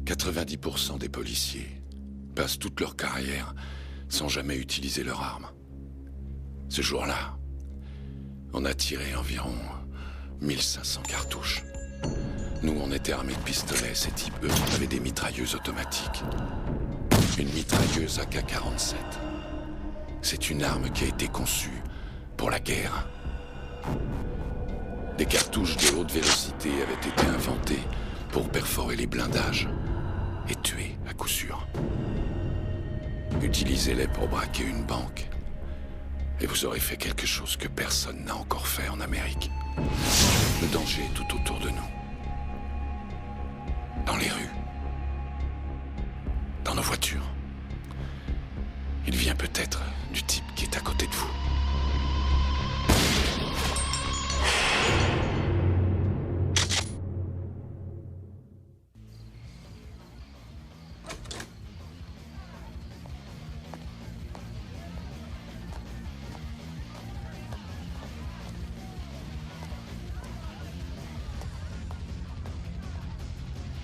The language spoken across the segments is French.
90% des policiers passent toute leur carrière sans jamais utiliser leur arme. Ce jour-là, on a tiré environ 1500 cartouches. Nous, on était armés de pistolets. Ces types, eux, avaient des mitrailleuses automatiques. Une mitrailleuse AK-47. C'est une arme qui a été conçue pour la guerre. Des cartouches de haute vélocité avaient été inventées pour perforer les blindages et tuer, à coup sûr. Utilisez-les pour braquer une banque. Et vous aurez fait quelque chose que personne n'a encore fait en Amérique. Le danger est tout autour de nous. Dans les rues. Dans nos voitures. Il vient peut-être du type qui est à côté de vous.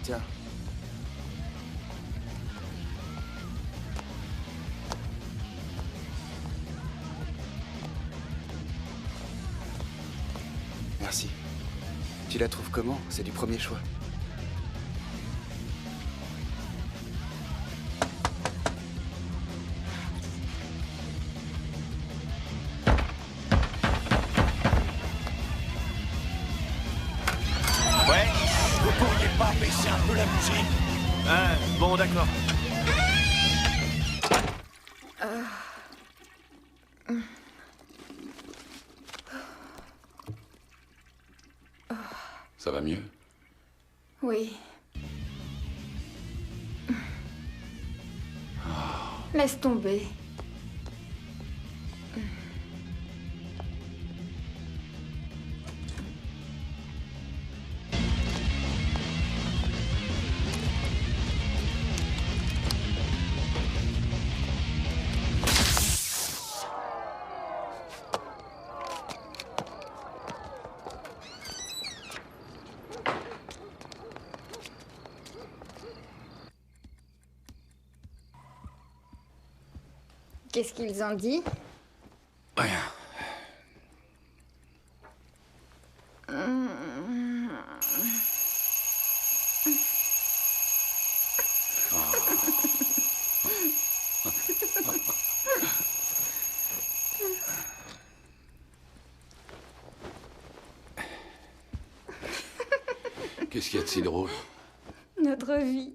Tiens. Merci. Tu la trouves comment? C'est du premier choix. Ouais? Vous pourriez pas baisser un peu la musique? Ah, bon, d'accord. Ça va mieux? Oui. Laisse tomber. Qu'est-ce qu'ils ont dit? Rien. Qu'est-ce qu'il y a de si drôle? Notre vie.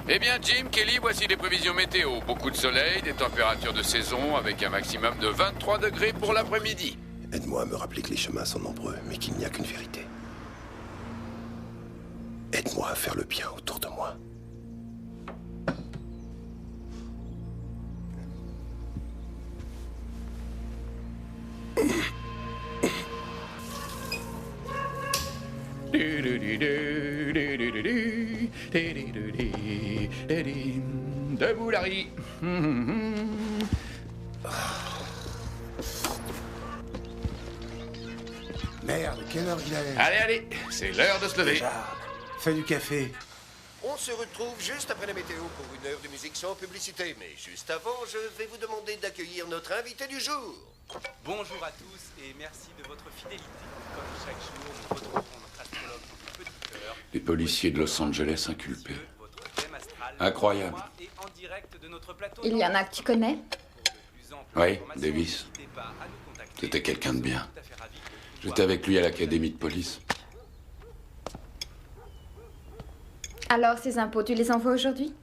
Eh bien, Jim, Kelly, voici les prévisions météo. Beaucoup de soleil, des températures de saison, avec un maximum de 23 degrés pour l'après-midi. Aide-moi à me rappeler que les chemins sont nombreux, mais qu'il n'y a qu'une vérité. Aide-moi à faire le bien autour de moi. Debout, Larry. Merde, quelle heure il est? Allez, allez, c'est l'heure de se lever. Déjà, fais du café. On se retrouve juste après la météo pour une heure de musique sans publicité. Mais juste avant, je vais vous demander d'accueillir notre invité du jour. Bonjour à tous et merci de votre fidélité. Comme chaque jour, nous retrouvons notre astrologue Petit Cœur. Les policiers de Los Angeles inculpés. Votre thème astral Incroyable. et en direct de notre plateau. Il y en a que tu connais? Oui, Davis. C'était quelqu'un de bien. J'étais avec lui à l'académie de police. Alors, ces impôts, tu les envoies aujourd'hui?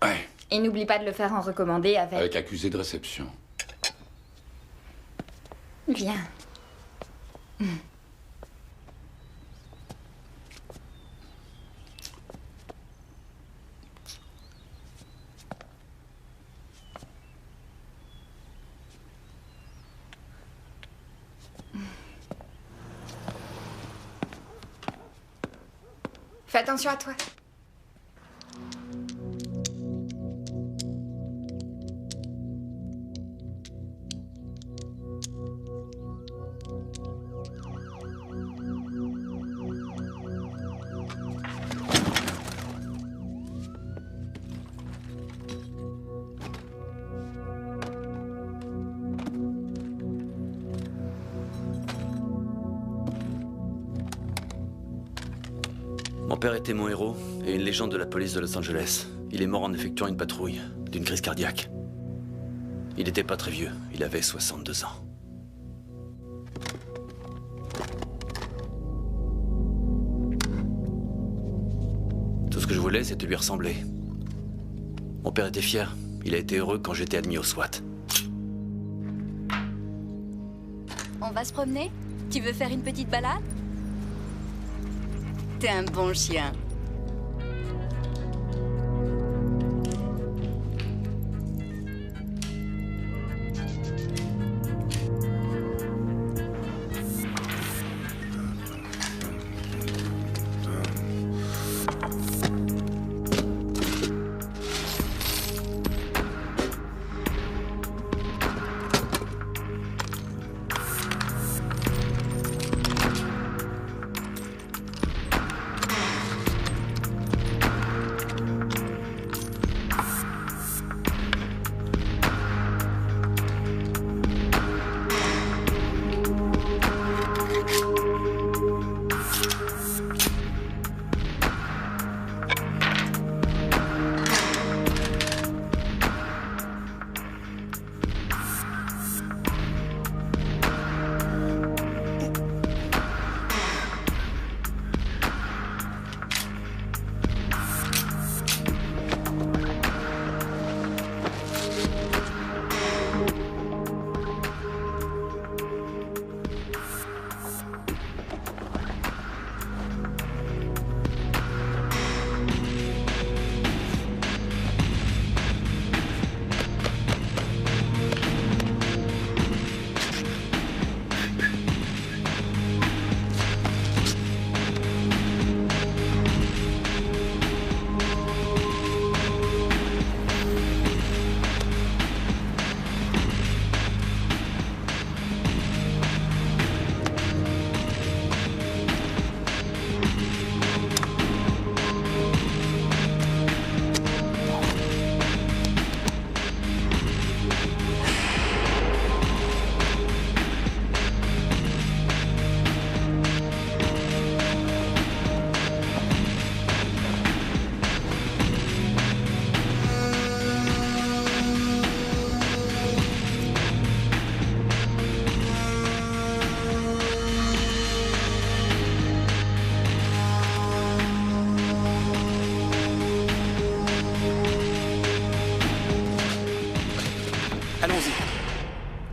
Ouais, Et n'oublie pas de le faire en recommandé avec accusé de réception. Viens. Fais attention à toi. père était mon héros et une légende de la police de Los Angeles. Il est mort en effectuant une patrouille, d'une crise cardiaque. Il n'était pas très vieux, il avait 62 ans. Tout ce que je voulais, c'était lui ressembler. Mon père était fier. Il a été heureux quand j'étais admis au SWAT. On va se promener? Tu veux faire une petite balade? T'es un bon chien.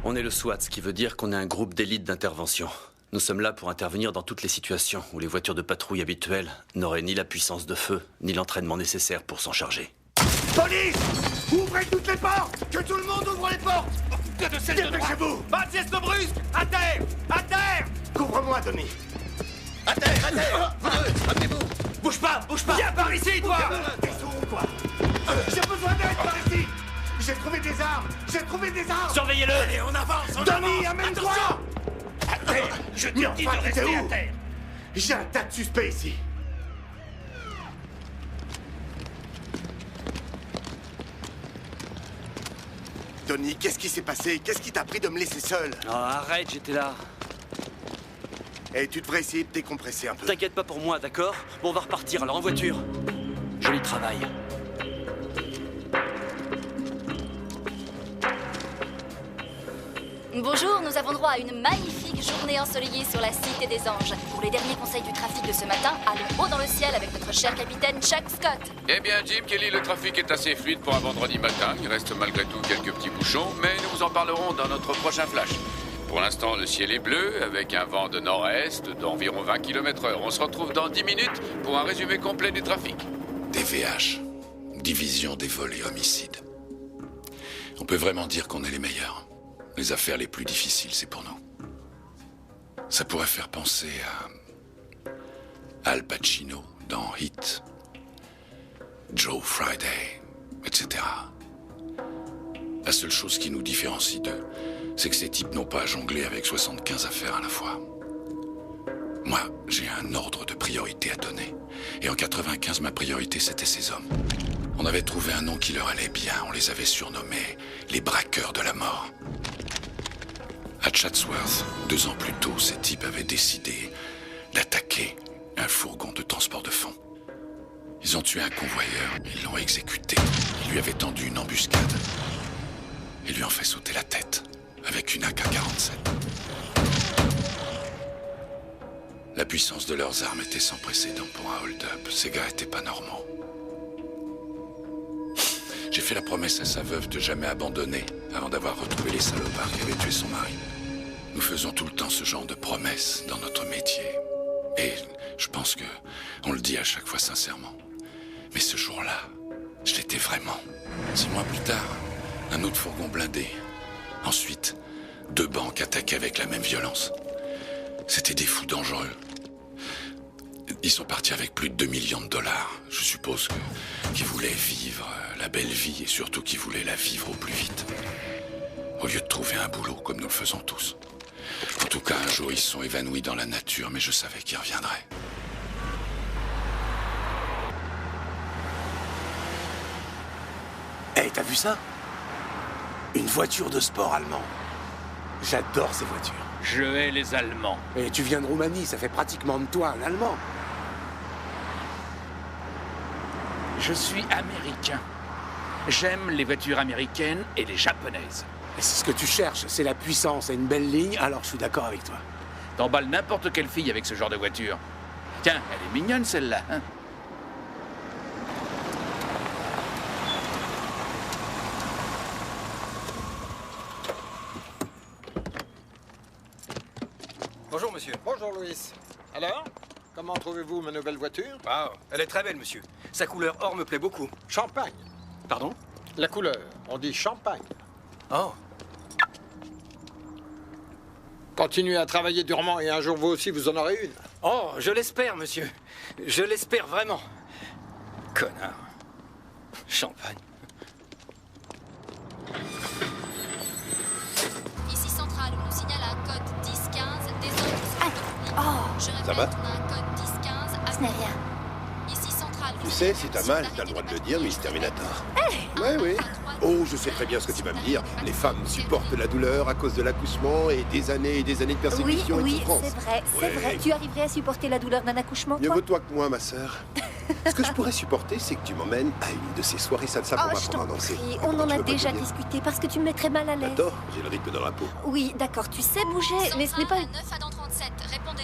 On est le SWAT, ce qui veut dire qu'on est un groupe d'élite d'intervention. Nous sommes là pour intervenir dans toutes les situations où les voitures de patrouille habituelles n'auraient ni la puissance de feu, ni l'entraînement nécessaire pour s'en charger. Police! Ouvrez toutes les portes! Que tout le monde ouvre les portes! De celle de droite! Dépêchez-vous! Pas de geste brusque! À terre! À terre! Couvre-moi, Denis! À terre! À terre! Vous deux, ramenez-vous! Bouge pas! Bouge pas! Viens par ici, toi! T'es sourd ou quoi? J'ai besoin d'aide par ici! J'ai trouvé des armes! J'ai trouvé des armes! Surveillez-le! Allez, on avance! Denis, amène-toi! À terre! Je te dis de rester à terre! J'ai un tas de suspects ici! Tony, qu'est-ce qui s'est passé? Qu'est-ce qui t'a pris de me laisser seul? Oh, arrête, j'étais là. Et tu devrais essayer de décompresser un peu. T'inquiète pas pour moi, d'accord? Bon, on va repartir, alors en voiture. Joli travail. Bonjour, nous avons droit à une magnifique journée ensoleillée sur la Cité des Anges. Pour les derniers conseils du trafic de ce matin, allons haut dans le ciel avec notre cher capitaine Chuck Scott. Eh bien, Jim Kelly, le trafic est assez fluide pour un vendredi matin. Il reste malgré tout quelques petits bouchons, mais nous vous en parlerons dans notre prochain flash. Pour l'instant, le ciel est bleu, avec un vent de nord-est d'environ 20 km/h. On se retrouve dans 10 minutes pour un résumé complet du trafic. DVH, Division des vols et homicides. On peut vraiment dire qu'on est les meilleurs. Les affaires les plus difficiles, c'est pour nous. Ça pourrait faire penser à Al Pacino dans Hit, Joe Friday, etc. La seule chose qui nous différencie d'eux, c'est que ces types n'ont pas à jongler avec 75 affaires à la fois. Moi, j'ai un ordre de priorité à donner. Et en 95, ma priorité, c'était ces hommes. On avait trouvé un nom qui leur allait bien. On les avait surnommés les braqueurs de la mort. À Chatsworth, 2 ans plus tôt, ces types avaient décidé d'attaquer un fourgon de transport de fonds. Ils ont tué un convoyeur, ils l'ont exécuté. Ils lui avaient tendu une embuscade. Ils lui ont fait sauter la tête avec une AK-47. La puissance de leurs armes était sans précédent pour un hold-up. Ces gars étaient pas normaux. J'ai fait la promesse à sa veuve de jamais abandonner avant d'avoir retrouvé les salopards qui avaient tué son mari. Nous faisons tout le temps ce genre de promesses dans notre métier. Et je pense que on le dit à chaque fois sincèrement. Mais ce jour-là, je l'étais vraiment. 6 mois plus tard, un autre fourgon blindé. Ensuite, 2 banques attaquées avec la même violence. C'était des fous dangereux. Ils sont partis avec plus de $2 millions. Je suppose qu'ils voulaient vivre la belle vie et surtout qu'ils voulaient la vivre au plus vite. Au lieu de trouver un boulot comme nous le faisons tous. En tout cas, un jour, ils se sont évanouis dans la nature, mais je savais qu'ils reviendraient. Hé, t'as vu ça? Une voiture de sport allemand. J'adore ces voitures. Je hais les Allemands. Et tu viens de Roumanie, ça fait pratiquement de toi un Allemand. Je suis américain. J'aime les voitures américaines et les japonaises. Et c'est ce que tu cherches, c'est la puissance et une belle ligne, alors je suis d'accord avec toi. T'emballes n'importe quelle fille avec ce genre de voiture. Tiens, elle est mignonne celle-là, hein? Bonjour, monsieur. Bonjour, Louis. Alors, comment trouvez-vous ma nouvelle voiture? Ah, elle est très belle, monsieur. Sa couleur or me plaît beaucoup. Champagne. Pardon? La couleur, on dit champagne. Oh. Continuez à travailler durement et un jour vous aussi vous en aurez une. Oh, je l'espère, monsieur. Je l'espère vraiment. Connard. Champagne. Ici Centrale, on nous signale un code 1015 des zones. Je répète, Ça va? on a un code 1015 à... Ce n'est rien. Ici Centrale. Tu sais, si t'as mal, t'as le droit de le dire, Miss Terminator. Ouais, oui. Oh, je sais très bien ce que tu vas me dire. Les femmes supportent la douleur à cause de l'accouchement et des années de persécution et de souffrance. c'est vrai. Tu arriverais à supporter la douleur d'un accouchement, Mieux toi? vaut toi que moi, ma sœur. Ce que je pourrais supporter, c'est que tu m'emmènes à une de ces soirées salsa pour Oh, je m'apprendre t'en à danser. prie, on en a déjà discuté parce que tu me mettrais mal à l'aise. Attends, j'ai le rythme dans la peau. Oui, d'accord, tu sais bouger, mais ce n'est pas... 9 Adam 37, répondez.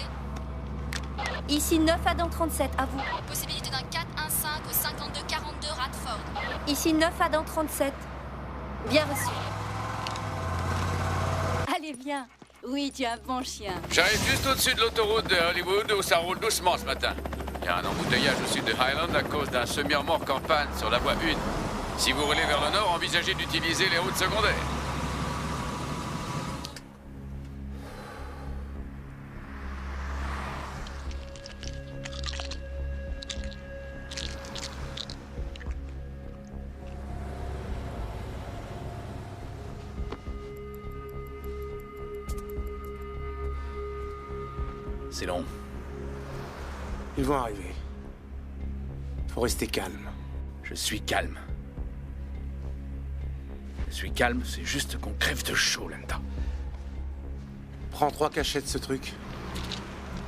Ici 9 Adam 37, à vous. Possibilité d'un 415 au 5242 Radford. Ici 9 Adam 37. Bien reçu. Allez, viens. Oui, tu es un bon chien. J'arrive juste au-dessus de l'autoroute de Hollywood où ça roule doucement ce matin. Il y a un embouteillage au sud de Highland à cause d'un semi-remorque en panne sur la voie 1. Si vous roulez vers le nord, envisagez d'utiliser les routes secondaires. C'est long. Ils vont arriver. Faut rester calme. Je suis calme. Je suis calme, c'est juste qu'on crève de chaud là-dedans. Prends 3 cachets de ce truc.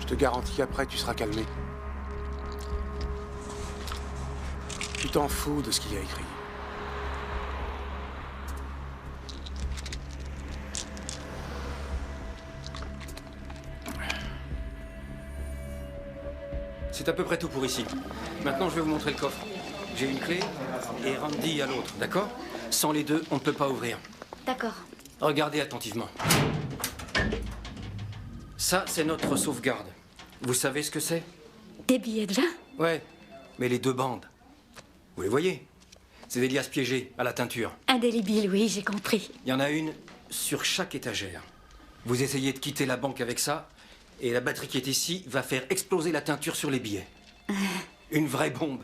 Je te garantis qu'après, tu seras calmé. Tu t'en fous de ce qu'il y a écrit. C'est à peu près tout pour ici. Maintenant, je vais vous montrer le coffre. J'ai une clé et Randy à l'autre, d'accord? Sans les deux, on ne peut pas ouvrir. D'accord. Regardez attentivement. Ça, c'est notre sauvegarde. Vous savez ce que c'est? Des billets de vin? Ouais, mais les 2 bandes. Vous les voyez? C'est des liasses piégées à la teinture. Indélébile, oui, j'ai compris. Il y en a une sur chaque étagère. Vous essayez de quitter la banque avec ça, et la batterie qui est ici va faire exploser la teinture sur les billets. Une vraie bombe.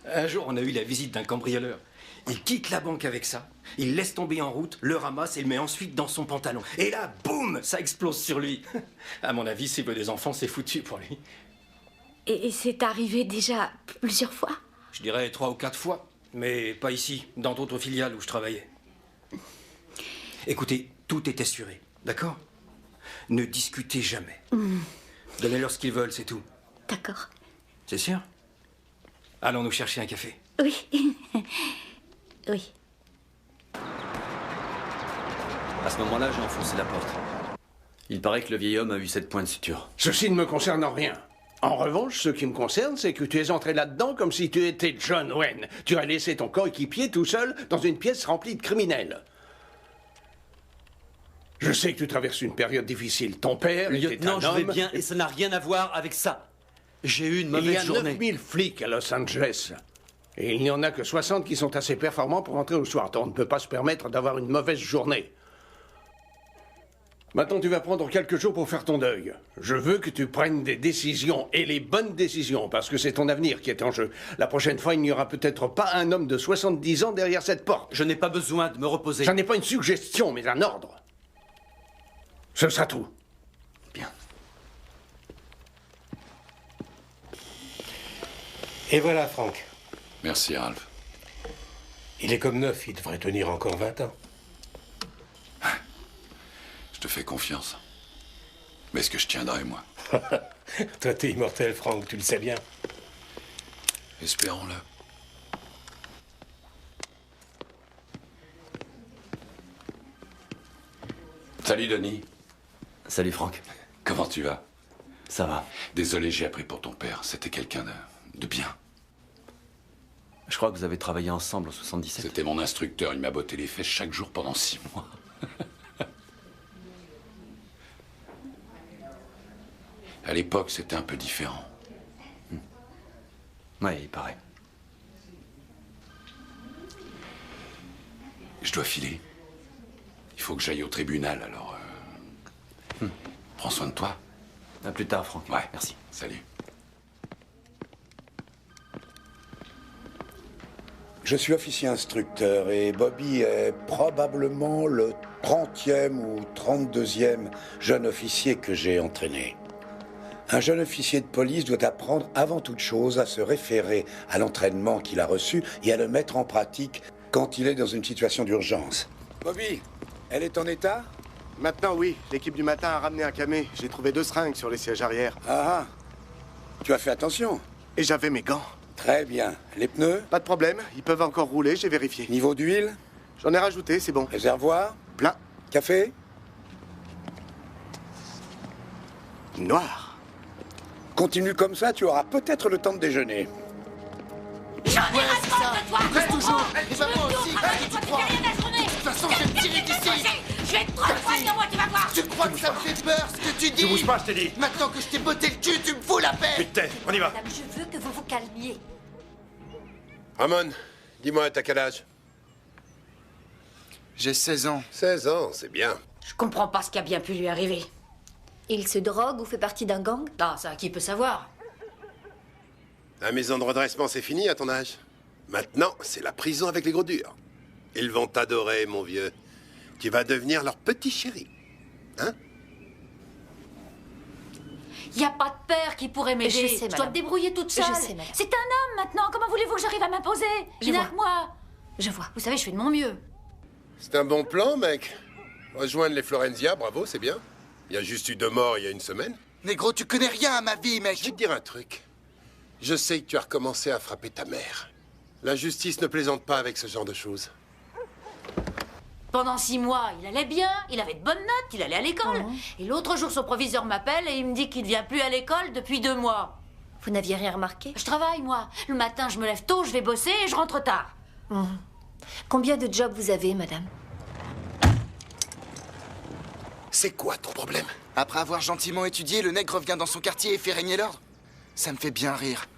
Un jour, on a eu la visite d'un cambrioleur. Il quitte la banque avec ça, il laisse tomber en route, le ramasse et le met ensuite dans son pantalon. Et là, boum, ça explose sur lui. À mon avis, s'il veut des enfants, c'est foutu pour lui. Et c'est arrivé déjà plusieurs fois? Je dirais 3 ou 4 fois, mais pas ici, dans d'autres filiales où je travaillais. Écoutez, tout est assuré, d'accord? Ne discutez jamais. Donnez-leur ce qu'ils veulent, c'est tout. D'accord. C'est sûr? Allons nous chercher un café. Oui. Oui. À ce moment-là, j'ai enfoncé la porte. Il paraît que le vieil homme a eu 7 points de suture. Ceci ne me concerne en rien. En revanche, ce qui me concerne, c'est que tu es entré là-dedans comme si tu étais John Wayne. Tu as laissé ton coéquipier tout seul dans une pièce remplie de criminels. Je sais que tu traverses une période difficile. Ton père était un homme... Non, je vais bien et ça n'a rien à voir avec ça. J'ai eu une mauvaise journée. Il y a 9000 flics à Los Angeles. Et il n'y en a que 60 qui sont assez performants pour entrer au soir. On ne peut pas se permettre d'avoir une mauvaise journée. Maintenant, tu vas prendre quelques jours pour faire ton deuil. Je veux que tu prennes des décisions, et les bonnes décisions, parce que c'est ton avenir qui est en jeu. La prochaine fois, il n'y aura peut-être pas un homme de 70 ans derrière cette porte. Je n'ai pas besoin de me reposer. Ça n'est pas une suggestion, mais un ordre. Ce sera tout. Bien. Et voilà, Frank. Merci, Ralph. Il est comme neuf, il devrait tenir encore 20 ans. Je te fais confiance. Mais est-ce que je tiendrai, moi? Toi, t'es immortel, Frank, tu le sais bien. Espérons-le. Salut, Denis. Salut, Frank. Comment tu vas? Ça va. Désolé, j'ai appris pour ton père. C'était quelqu'un de bien. Je crois que vous avez travaillé ensemble en 77. C'était mon instructeur. Il m'a botté les fesses chaque jour pendant 6 mois. À l'époque, c'était un peu différent. Ouais, il paraît. Je dois filer. Il faut que j'aille au tribunal, alors... Prends soin de toi. À plus tard, Franck. Ouais, merci. Salut. Je suis officier instructeur et Bobby est probablement le 30e ou 32e jeune officier que j'ai entraîné. Un jeune officier de police doit apprendre avant toute chose à se référer à l'entraînement qu'il a reçu et à le mettre en pratique quand il est dans une situation d'urgence. Bobby, elle est en état? Maintenant, oui. L'équipe du matin a ramené un camé. J'ai trouvé 2 seringues sur les sièges arrière. Ah, tu as fait attention. Et j'avais mes gants. Très bien. Les pneus? Pas de problème. Ils peuvent encore rouler, j'ai vérifié. Niveau d'huile? J'en ai rajouté, c'est bon. Réservoir? Plein. Café? Noir. Continue comme ça, tu auras peut-être le temps de déjeuner. J'en ai ras de toi! Reste toujours. Et ben moi aussi, qu'est-ce que tu crois? De toute façon, je vais te tirer d'ici. Je vais te prendre moi, tu vas voir! Tu crois que ça me fait peur, ce que tu dis? Tu bouges pas, je t'ai dit. Maintenant que je t'ai botté le cul, tu me fous la paix. Putain, on y va. Madame, je veux que vous vous calmiez. Ramon, dis-moi, t'as quel âge? J'ai 16 ans. 16 ans, c'est bien. Je comprends pas ce qui a bien pu lui arriver. Il se drogue ou fait partie d'un gang? Ah, ça, qui peut savoir? La maison de redressement, c'est fini à ton âge. Maintenant, c'est la prison avec les gros durs. Ils vont t'adorer, mon vieux. Tu vas devenir leur petit chéri. Hein? Y a pas de père qui pourrait m'aider. Je sais, dois madame. me débrouiller toute seule. Je sais, madame. C'est un homme maintenant. Comment voulez-vous que j'arrive à m'imposer? Il n'a que moi. Je vois. Vous savez, je fais de mon mieux. C'est un bon plan, mec. Rejoindre les Florenzia, bravo, c'est bien. Il y a juste eu 2 morts il y a une semaine. Négro, tu connais rien à ma vie, mec. Je vais te dire un truc. Je sais que tu as recommencé à frapper ta mère. La justice ne plaisante pas avec ce genre de choses. Pendant 6 mois, il allait bien, il avait de bonnes notes, il allait à l'école. Et l'autre jour, son proviseur m'appelle et il me dit qu'il ne vient plus à l'école depuis 2 mois. Vous n'aviez rien remarqué? Je travaille, moi. Le matin, je me lève tôt, je vais bosser et je rentre tard. Combien de jobs vous avez, madame? C'est quoi ton problème? Après avoir gentiment étudié, le nègre revient dans son quartier et fait régner l'ordre. Ça me fait bien rire.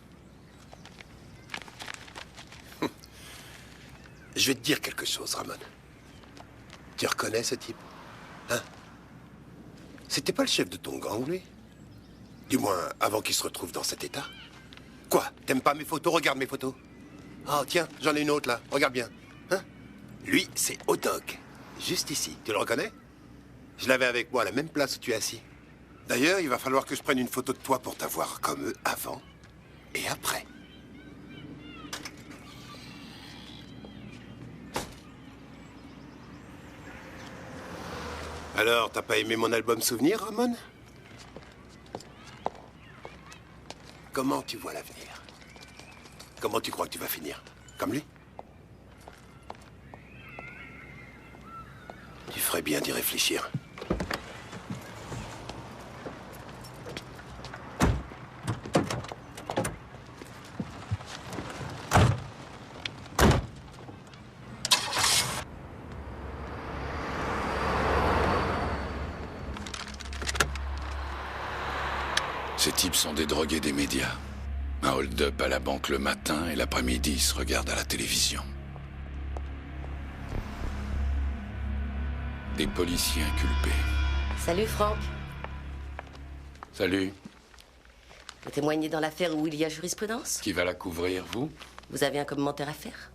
Je vais te dire quelque chose, Ramon. Tu reconnais ce type? Hein? C'était pas le chef de ton gang, lui? Du moins, avant qu'il se retrouve dans cet état. Quoi? T'aimes pas mes photos? Regarde mes photos. Oh, tiens, j'en ai une autre, là. Regarde bien. Hein? Lui, c'est Hot-Dog. Juste ici. Tu le reconnais? Je l'avais avec moi à la même place où tu es assis. D'ailleurs, il va falloir que je prenne une photo de toi pour t'avoir comme eux avant et après. Alors, t'as pas aimé mon album Souvenir, Ramon? Comment tu vois l'avenir? Comment tu crois que tu vas finir? Comme lui? Tu ferais bien d'y réfléchir. Ces types sont des drogués des médias. Un hold-up à la banque le matin et l'après-midi, ils se regardent à la télévision. Des policiers inculpés. Salut Franck. Salut. Vous témoignez dans l'affaire où il y a jurisprudence? Qui va la couvrir, vous? Vous avez un commentaire à faire?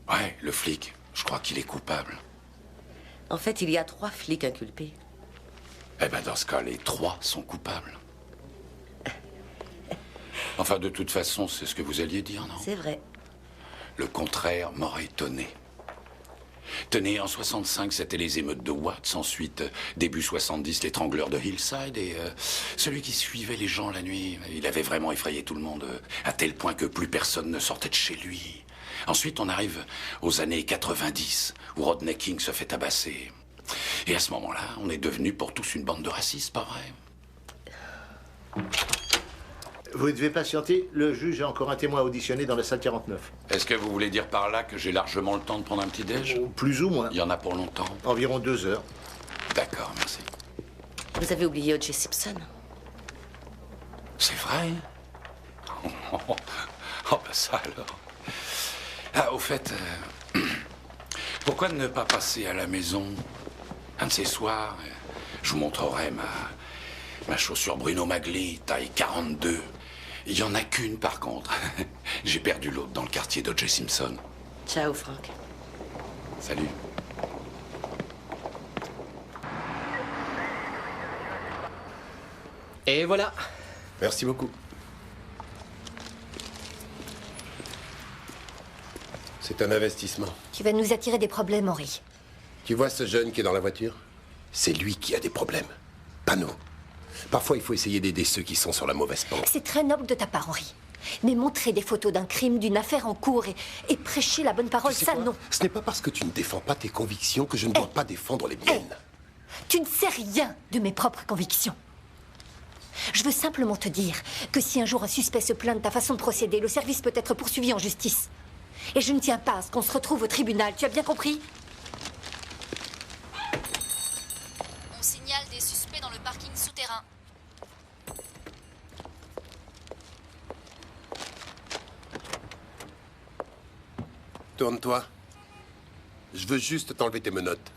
Ouais, le flic. Je crois qu'il est coupable. En fait, il y a 3 flics inculpés. Eh ben, dans ce cas, les 3 sont coupables. Enfin, de toute façon, c'est ce que vous alliez dire, non? C'est vrai. Le contraire m'aurait étonné. Tenez, en 65, c'était les émeutes de Watts. Ensuite, début 70, l'étrangleur de Hillside. Et celui qui suivait les gens la nuit, il avait vraiment effrayé tout le monde, à tel point que plus personne ne sortait de chez lui. Ensuite, on arrive aux années 90, où Rodney King se fait tabasser. Et à ce moment-là, on est devenus pour tous une bande de racistes, pas vrai? Vous devez patienter, le juge a encore un témoin auditionné dans la salle 49. Est-ce que vous voulez dire par là que j'ai largement le temps de prendre un petit déj? Plus ou moins. Il y en a pour longtemps? Environ 2 heures. D'accord, merci. Vous avez oublié O.J. Simpson. C'est vrai? Oh, ben ça alors. Ah, au fait, pourquoi ne pas passer à la maison un de ces soirs? Je vous montrerai ma chaussure Bruno Magli, taille 42. Il n'y en a qu'une, par contre. J'ai perdu l'autre dans le quartier d'O.J. Simpson. Ciao, Franck. Salut. Et voilà. Merci beaucoup. C'est un investissement. Tu vas nous attirer des problèmes, Henri. Tu vois ce jeune qui est dans la voiture? C'est lui qui a des problèmes, pas nous. Parfois, il faut essayer d'aider ceux qui sont sur la mauvaise pente. C'est très noble de ta part, Henri. Mais montrer des photos d'un crime, d'une affaire en cours et prêcher la bonne parole, Tu sais ça quoi? non. Ce n'est pas parce que tu ne défends pas tes convictions que je ne dois pas défendre les miennes. Tu ne sais rien de mes propres convictions. Je veux simplement te dire que si un jour un suspect se plaint de ta façon de procéder, le service peut être poursuivi en justice. Et je ne tiens pas à ce qu'on se retrouve au tribunal, tu as bien compris? On signale des suspects dans le parking souterrain. Tourne-toi. Je veux juste t'enlever tes menottes.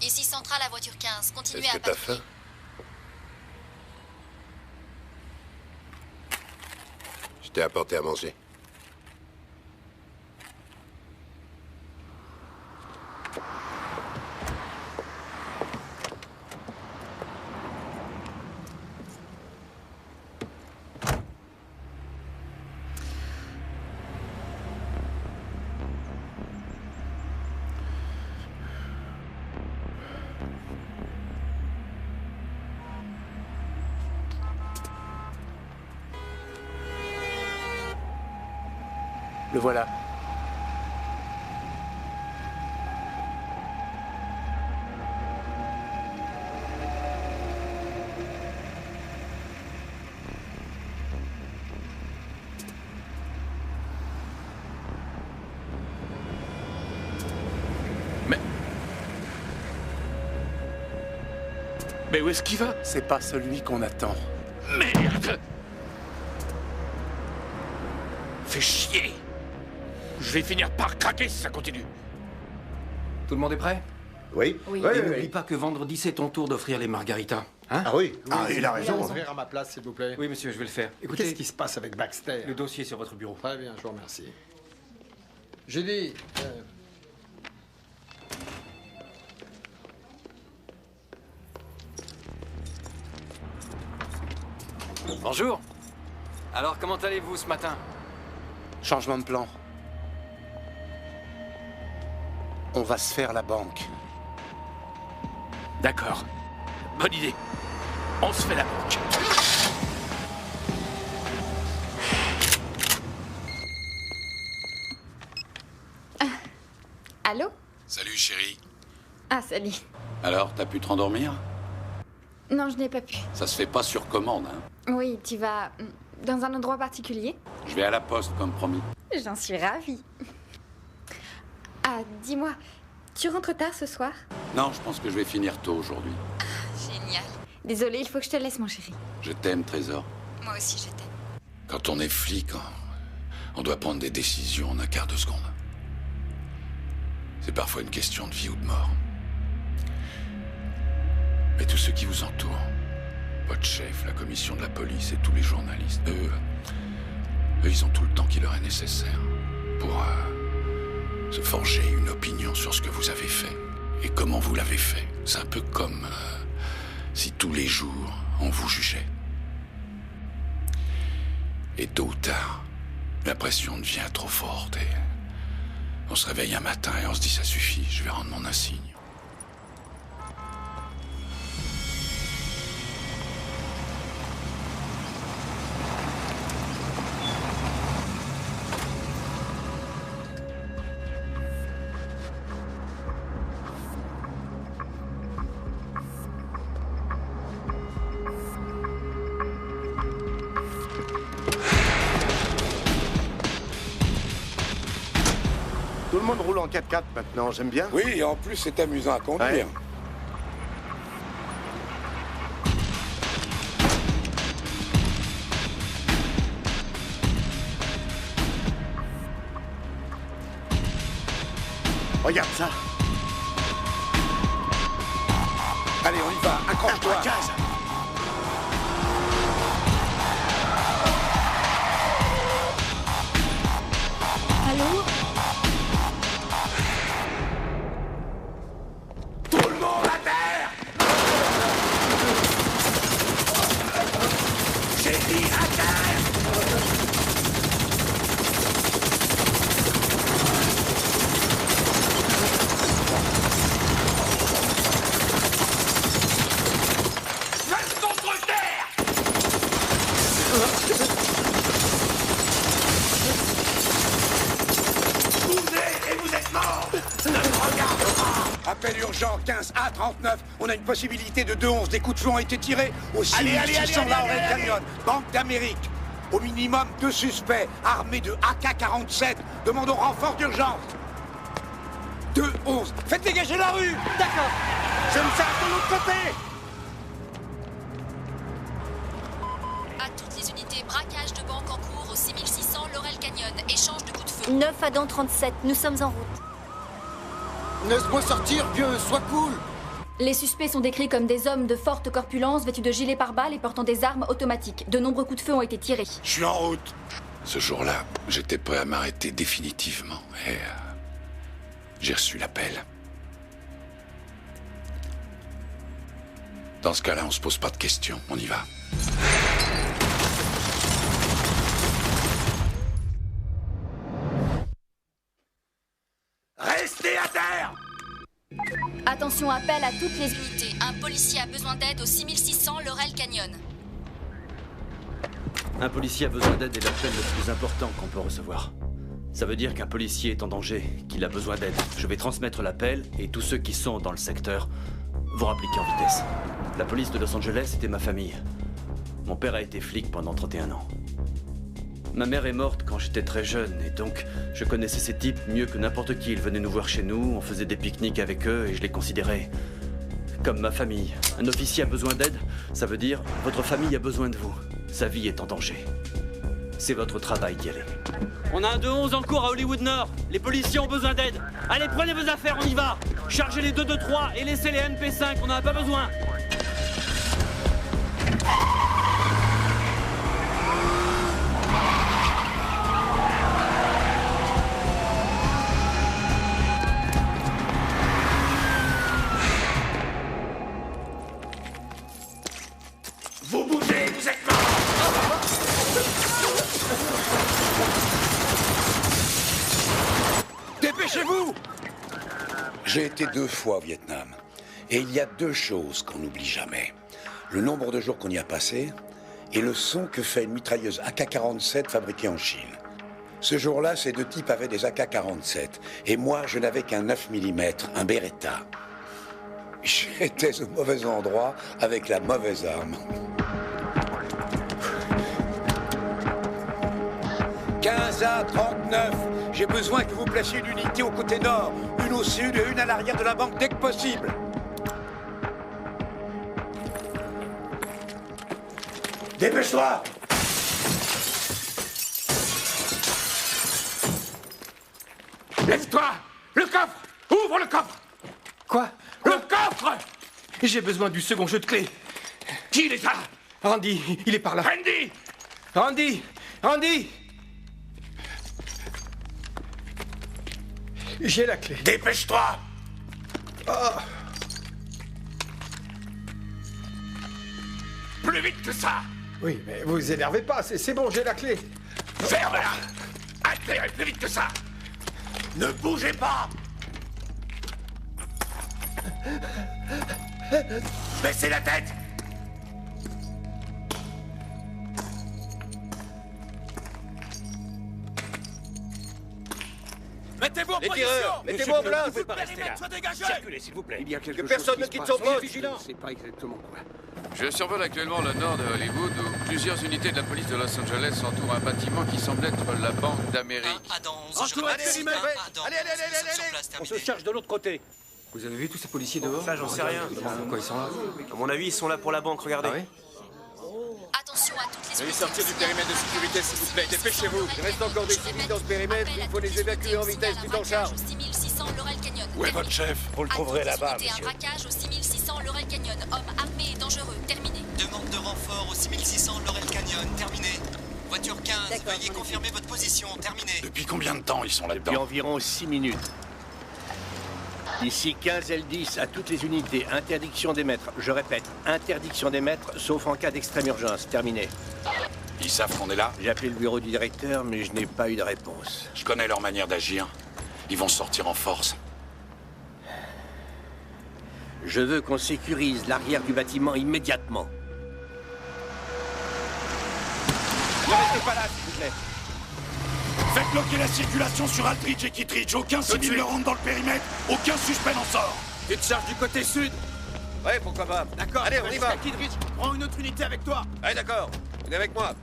Ici Centrale à voiture 15. Continuez Est-ce à que t'as patrouiller. faim? Je t'ai apporté à manger. Le voilà. Mais où est-ce qu'il va? C'est pas celui qu'on attend. Merde! Fais chier! Je vais finir par craquer si ça continue. Tout le monde est prêt? Oui. Et n'oublie pas que vendredi, c'est ton tour d'offrir les margaritas. Hein? Ah oui. il a raison. Ouvrir à ma place, s'il vous plaît. Oui, monsieur, je vais le faire. Écoutez, Qu'est-ce qui se passe avec Baxter? le dossier est sur votre bureau. Très bien, je vous remercie. J'ai dit... Bonjour. Alors, comment allez-vous ce matin? Changement de plan. On va se faire la banque. D'accord. Bonne idée. On se fait la boucle. Allô? Salut chérie. Ah, salut. Alors, t'as pu te rendormir? Non, je n'ai pas pu. Ça se fait pas sur commande, hein. Oui, tu vas dans un endroit particulier? Je vais à la poste, comme promis. J'en suis ravie. Ah, dis-moi, tu rentres tard ce soir? Non, je pense que je vais finir tôt aujourd'hui. Génial. Désolée, il faut que je te laisse, mon chéri. Je t'aime, Trésor. Moi aussi, je t'aime. Quand on est flic, on doit prendre des décisions en un quart de seconde. C'est parfois une question de vie ou de mort. Mais tous ceux qui vous entourent, votre chef, la commission de la police et tous les journalistes, eux, ils ont tout le temps qui leur est nécessaire pour se forger une opinion sur ce que vous avez fait et comment vous l'avez fait. C'est un peu comme si tous les jours on vous jugeait. Et tôt ou tard, la pression devient trop forte et on se réveille un matin et on se dit ça suffit, je vais rendre mon insigne. Tout le monde roule en 4x4 maintenant, j'aime bien. Oui, et en plus, c'est amusant à conduire. Ouais. Regarde ça. Allez, on y va, accroche-toi. Allô? Tout le monde à terre! J'ai dit à terre! Reste contre terre! Bougez et vous êtes morts! Ne me regarde pas! Appel urgent 15A39. On a une possibilité de 2-11. Des coups de feu ont été tirés au 6600 Laurel Canyon, Banque d'Amérique. Au minimum 2 suspects armés de AK-47. Demandons renfort d'urgence. 2-11. Faites dégager la rue. D'accord. Je me charge de l'autre côté. À toutes les unités, braquage de banque en cours au 6600 Laurel Canyon. Échange de coups de feu. 9 Adam 37, nous sommes en route. Laisse-moi sortir, vieux, sois cool. Les suspects sont décrits comme des hommes de forte corpulence, vêtus de gilets pare-balles et portant des armes automatiques. De nombreux coups de feu ont été tirés. Je suis en route. Ce jour-là, j'étais prêt à m'arrêter définitivement et j'ai reçu l'appel. Dans ce cas-là, on se pose pas de questions, on y va. Restez à terre! Attention, appel à toutes les unités. Un policier a besoin d'aide au 6600 Laurel Canyon. Un policier a besoin d'aide est l'appel le plus important qu'on peut recevoir. Ça veut dire qu'un policier est en danger, qu'il a besoin d'aide. Je vais transmettre l'appel et tous ceux qui sont dans le secteur vont appliquer en vitesse. La police de Los Angeles était ma famille. Mon père a été flic pendant 31 ans. Ma mère est morte quand j'étais très jeune et donc je connaissais ces types mieux que n'importe qui. Ils venaient nous voir chez nous, on faisait des pique-niques avec eux et je les considérais comme ma famille. Un officier a besoin d'aide, ça veut dire votre famille a besoin de vous. Sa vie est en danger. C'est votre travail d'y aller. On a un 2-11 en cours à Hollywood Nord. Les policiers ont besoin d'aide. Allez, prenez vos affaires, on y va. Chargez les 223 et laissez les NP5, on n'en a pas besoin. Vous bougez, vous êtes morts! Dépêchez-vous! J'ai été 2 fois au Vietnam. Et il y a deux choses qu'on n'oublie jamais. Le nombre de jours qu'on y a passé et le son que fait une mitrailleuse AK-47 fabriquée en Chine. Ce jour-là, ces deux types avaient des AK-47. Et moi, je n'avais qu'un 9 mm, un Beretta. J'étais au mauvais endroit avec la mauvaise arme. 15 à 39. J'ai besoin que vous placiez une unité au côté nord, une au sud et une à l'arrière de la banque dès que possible. Dépêche-toi! Lève-toi! Le coffre! Ouvre le coffre! Quoi? Le coffre! J'ai besoin du second jeu de clé. Qui les a? Randy, il est par là. Randy! Randy! Randy! J'ai la clé. Dépêche-toi! Oh. Plus vite que ça! Oui, mais vous énervez pas, c'est bon, j'ai la clé. Ferme-la! Atterrez plus vite que ça! Ne bougez pas! Baissez la tête! Mettez-vous en Les position! tireurs, mettez-vous en place! Vous pouvez pas rester là. Soit dégagé! Circulez, s'il vous plaît. Il y a quelque Que chose personne ne qui quitte se son passe. poste! Je ne sais pas exactement quoi. Je survole actuellement le nord de Hollywood où plusieurs unités de la police de Los Angeles entourent un bâtiment qui semble être la Banque d'Amérique. Allez, On se charge de l'autre côté. Vous avez vu tous ces policiers dehors? Ça, j'en sais rien. Pourquoi ils sont là? À mon avis, ils sont là pour la banque, regardez. Ah oui? Attention à toutes les Veuillez unités sortir du périmètre de sécurité, s'il vous plaît. Dépêchez-vous. Il reste encore des civils dans ce périmètre. Il faut les évacuer en vitesse, tout en charge. 6600 Laurel Canyon. Où est votre chef? Vous le trouverez là-bas, Un monsieur. braquage au 6600 Laurel Canyon. Homme armé et dangereux. Terminé. Demande de renfort au 6600 Laurel Canyon. Terminé. Voiture 15, veuillez confirmer votre position. Terminé. Depuis combien de temps ils sont Depuis là-dedans? environ 6 minutes. Ici 15 L10 à toutes les unités. Interdiction d'émettre. Je répète, interdiction d'émettre, sauf en cas d'extrême urgence. Terminé. Ils savent qu'on est là? J'ai appelé le bureau du directeur, mais je n'ai pas eu de réponse. Je connais leur manière d'agir. Ils vont sortir en force. Je veux qu'on sécurise l'arrière du bâtiment immédiatement. Ne restez pas là, s'il vous plaît. Faites bloquer la circulation sur Aldridge et Kittridge. Aucun civil ne rentre dans le périmètre. Aucun suspect n'en sort. Tu te charges du côté sud? Ouais, pourquoi pas. D'accord. Allez, on y va. Kittridge, prends une autre unité avec toi. Allez, d'accord. Venez avec moi.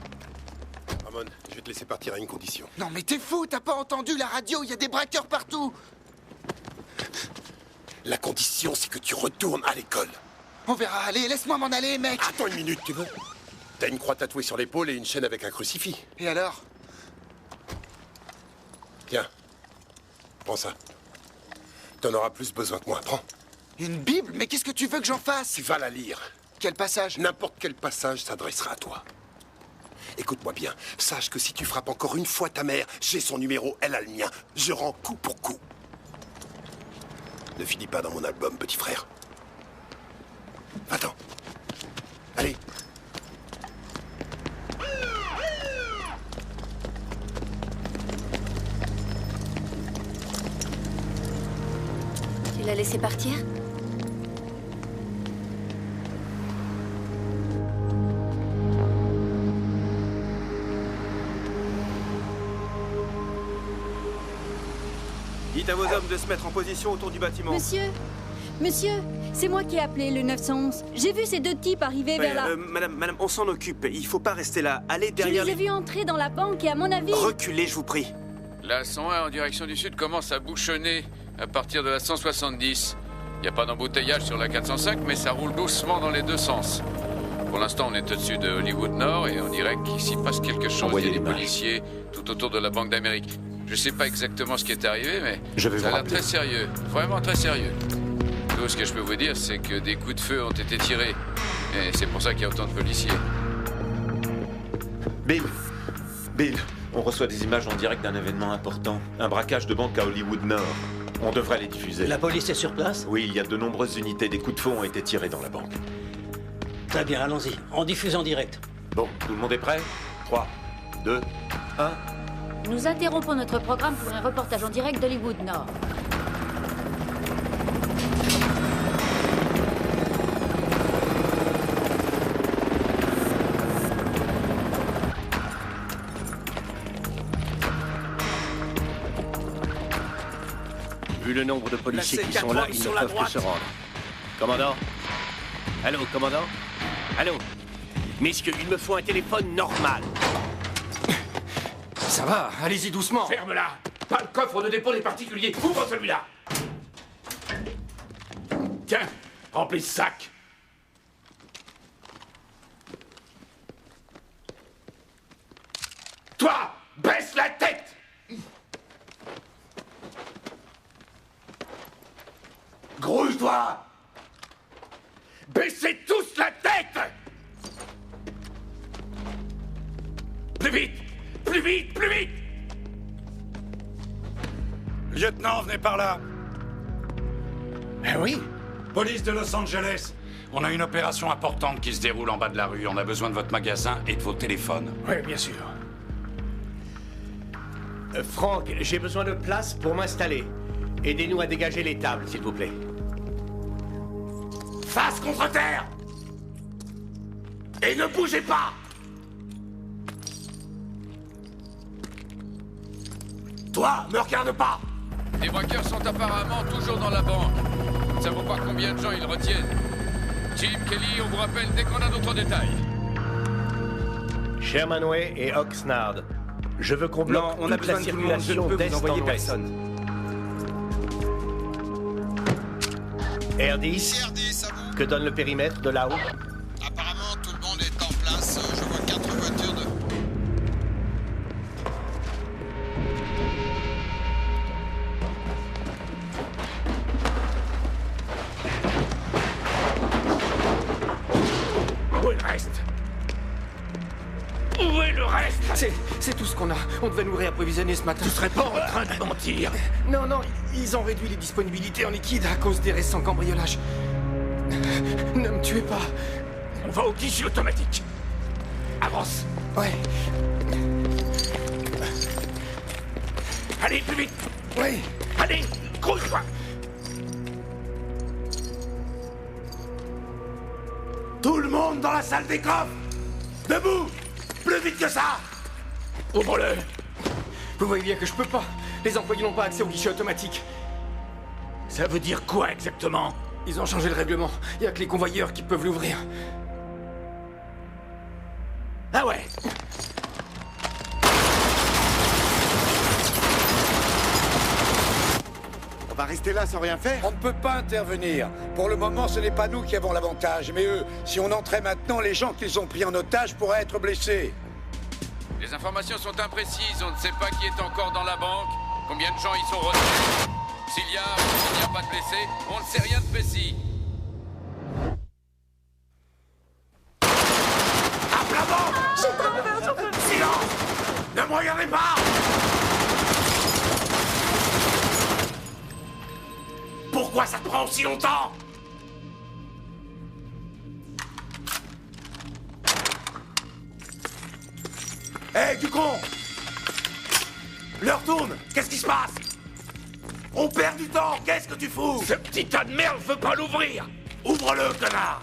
Ramon, je vais te laisser partir à une condition. Non mais t'es fou, t'as pas entendu la radio, il y a des braqueurs partout. La condition, c'est que tu retournes à l'école. On verra, allez, laisse-moi m'en aller, mec. Attends une minute, tu veux? T'as une croix tatouée sur l'épaule et une chaîne avec un crucifix. Et alors? Tiens, prends ça. T'en auras plus besoin que moi, prends. Une Bible? Mais qu'est-ce que tu veux que j'en fasse? Tu vas la lire. Quel passage? N'importe quel passage s'adressera à toi. Écoute-moi bien, sache que si tu frappes encore une fois ta mère, j'ai son numéro, elle a le mien. Je rends coup pour coup. Ne finis pas dans mon album, petit frère. Va-t'en. Allez. Tu l'as laissé partir? Dites à vos hommes de se mettre en position autour du bâtiment. Monsieur, c'est moi qui ai appelé le 911. J'ai vu ces deux types arriver vers là. Madame, on s'en occupe. Il faut pas rester là. Allez Je derrière les ai vus entrer dans la banque et à mon avis... Reculez, je vous prie. La 101 en direction du sud commence à bouchonner à partir de la 170. Il n'y a pas d'embouteillage sur la 405, mais ça roule doucement dans les deux sens. Pour l'instant, on est au-dessus de Hollywood Nord et on dirait qu'ici passe quelque chose. Il y a des policiers tout autour de la Banque d'Amérique. Je sais pas exactement ce qui est arrivé, mais Je vais ça a vous l'air rappeler. très sérieux. Vraiment très sérieux. Tout ce que je peux vous dire, c'est que des coups de feu ont été tirés. Et c'est pour ça qu'il y a autant de policiers. Bill, on reçoit des images en direct d'un événement important. Un braquage de banque à Hollywood Nord. On devrait les diffuser. La police est sur place? Oui, il y a de nombreuses unités. Des coups de feu ont été tirés dans la banque. Très bien, allons-y. On diffuse en direct. Bon, tout le monde est prêt? 3, 2, 1... Nous interrompons notre programme pour un reportage en direct d'Hollywood Nord. Vu le nombre de policiers qui sont là, ils ne peuvent que se rendre. Commandant? Allô, commandant? Allô? Messieurs, il me faut un téléphone normal. Ça va, allez-y doucement. Ferme-la. Pas le coffre de dépôt des particuliers. Ouvre celui-là. Tiens, remplis ce sac. Toi, baisse la tête. Grouille-toi. Baissez tous la tête. Plus vite. Plus vite, plus vite. Lieutenant, venez par là. Eh oui. Police de Los Angeles. On a une opération importante qui se déroule en bas de la rue. On a besoin de votre magasin et de vos téléphones. Oui, bien sûr. Franck, j'ai besoin de place pour m'installer. Aidez-nous à dégager les tables, s'il vous plaît. Face contre terre. Et ne bougez pas. Toi, me regarde pas. Les braqueurs sont apparemment toujours dans la banque. Nous ne savons pas combien de gens ils retiennent. Jim, Kelly, on vous rappelle dès qu'on a d'autres détails. Sherman Way et Oxnard. Je veux qu'on bloque on a toute la besoin de tout le monde. Je ne circulation peux d'est vous en envoyer ouest. personne. R10, que donne le périmètre de là-haut? Apparemment, tout le monde est en place. Je vois 4 voitures de... Où est le reste? Où est le reste? C'est tout ce qu'on a. On devait nous réapprovisionner ce matin. Tu serais pas en train de mentir? Non, ils ont réduit les disponibilités en liquide à cause des récents cambriolages. Ne me tuez pas. On va au guichet automatique. Avance. Ouais. Allez, plus vite. Ouais. Allez, grouille-toi. Tout le monde dans la salle des coffres. Debout. Plus vite que ça. Ouvre-le. Vous voyez bien que je peux pas. Les employés n'ont pas accès au guichet automatique. Ça veut dire quoi exactement? Ils ont changé le règlement. Il y a que les convoyeurs qui peuvent l'ouvrir. Ah ouais. On va rester là sans rien faire? On ne peut pas intervenir. Pour le moment, ce n'est pas nous qui avons l'avantage. Mais eux, si on entrait maintenant, les gens qu'ils ont pris en otage pourraient être blessés. Les informations sont imprécises. On ne sait pas qui est encore dans la banque, combien de gens y sont retenus. S'il y a ou s'il n'y a pas de blessés, on ne sait rien de précis. À plat ventre. Silence. Ne me regardez pas. Pourquoi ça prend aussi longtemps? Hé, du con! L'heure tourne! Qu'est-ce qui se passe? On perd du temps! Qu'est-ce que tu fous? Ce petit tas de merde veut pas l'ouvrir! Ouvre-le, connard!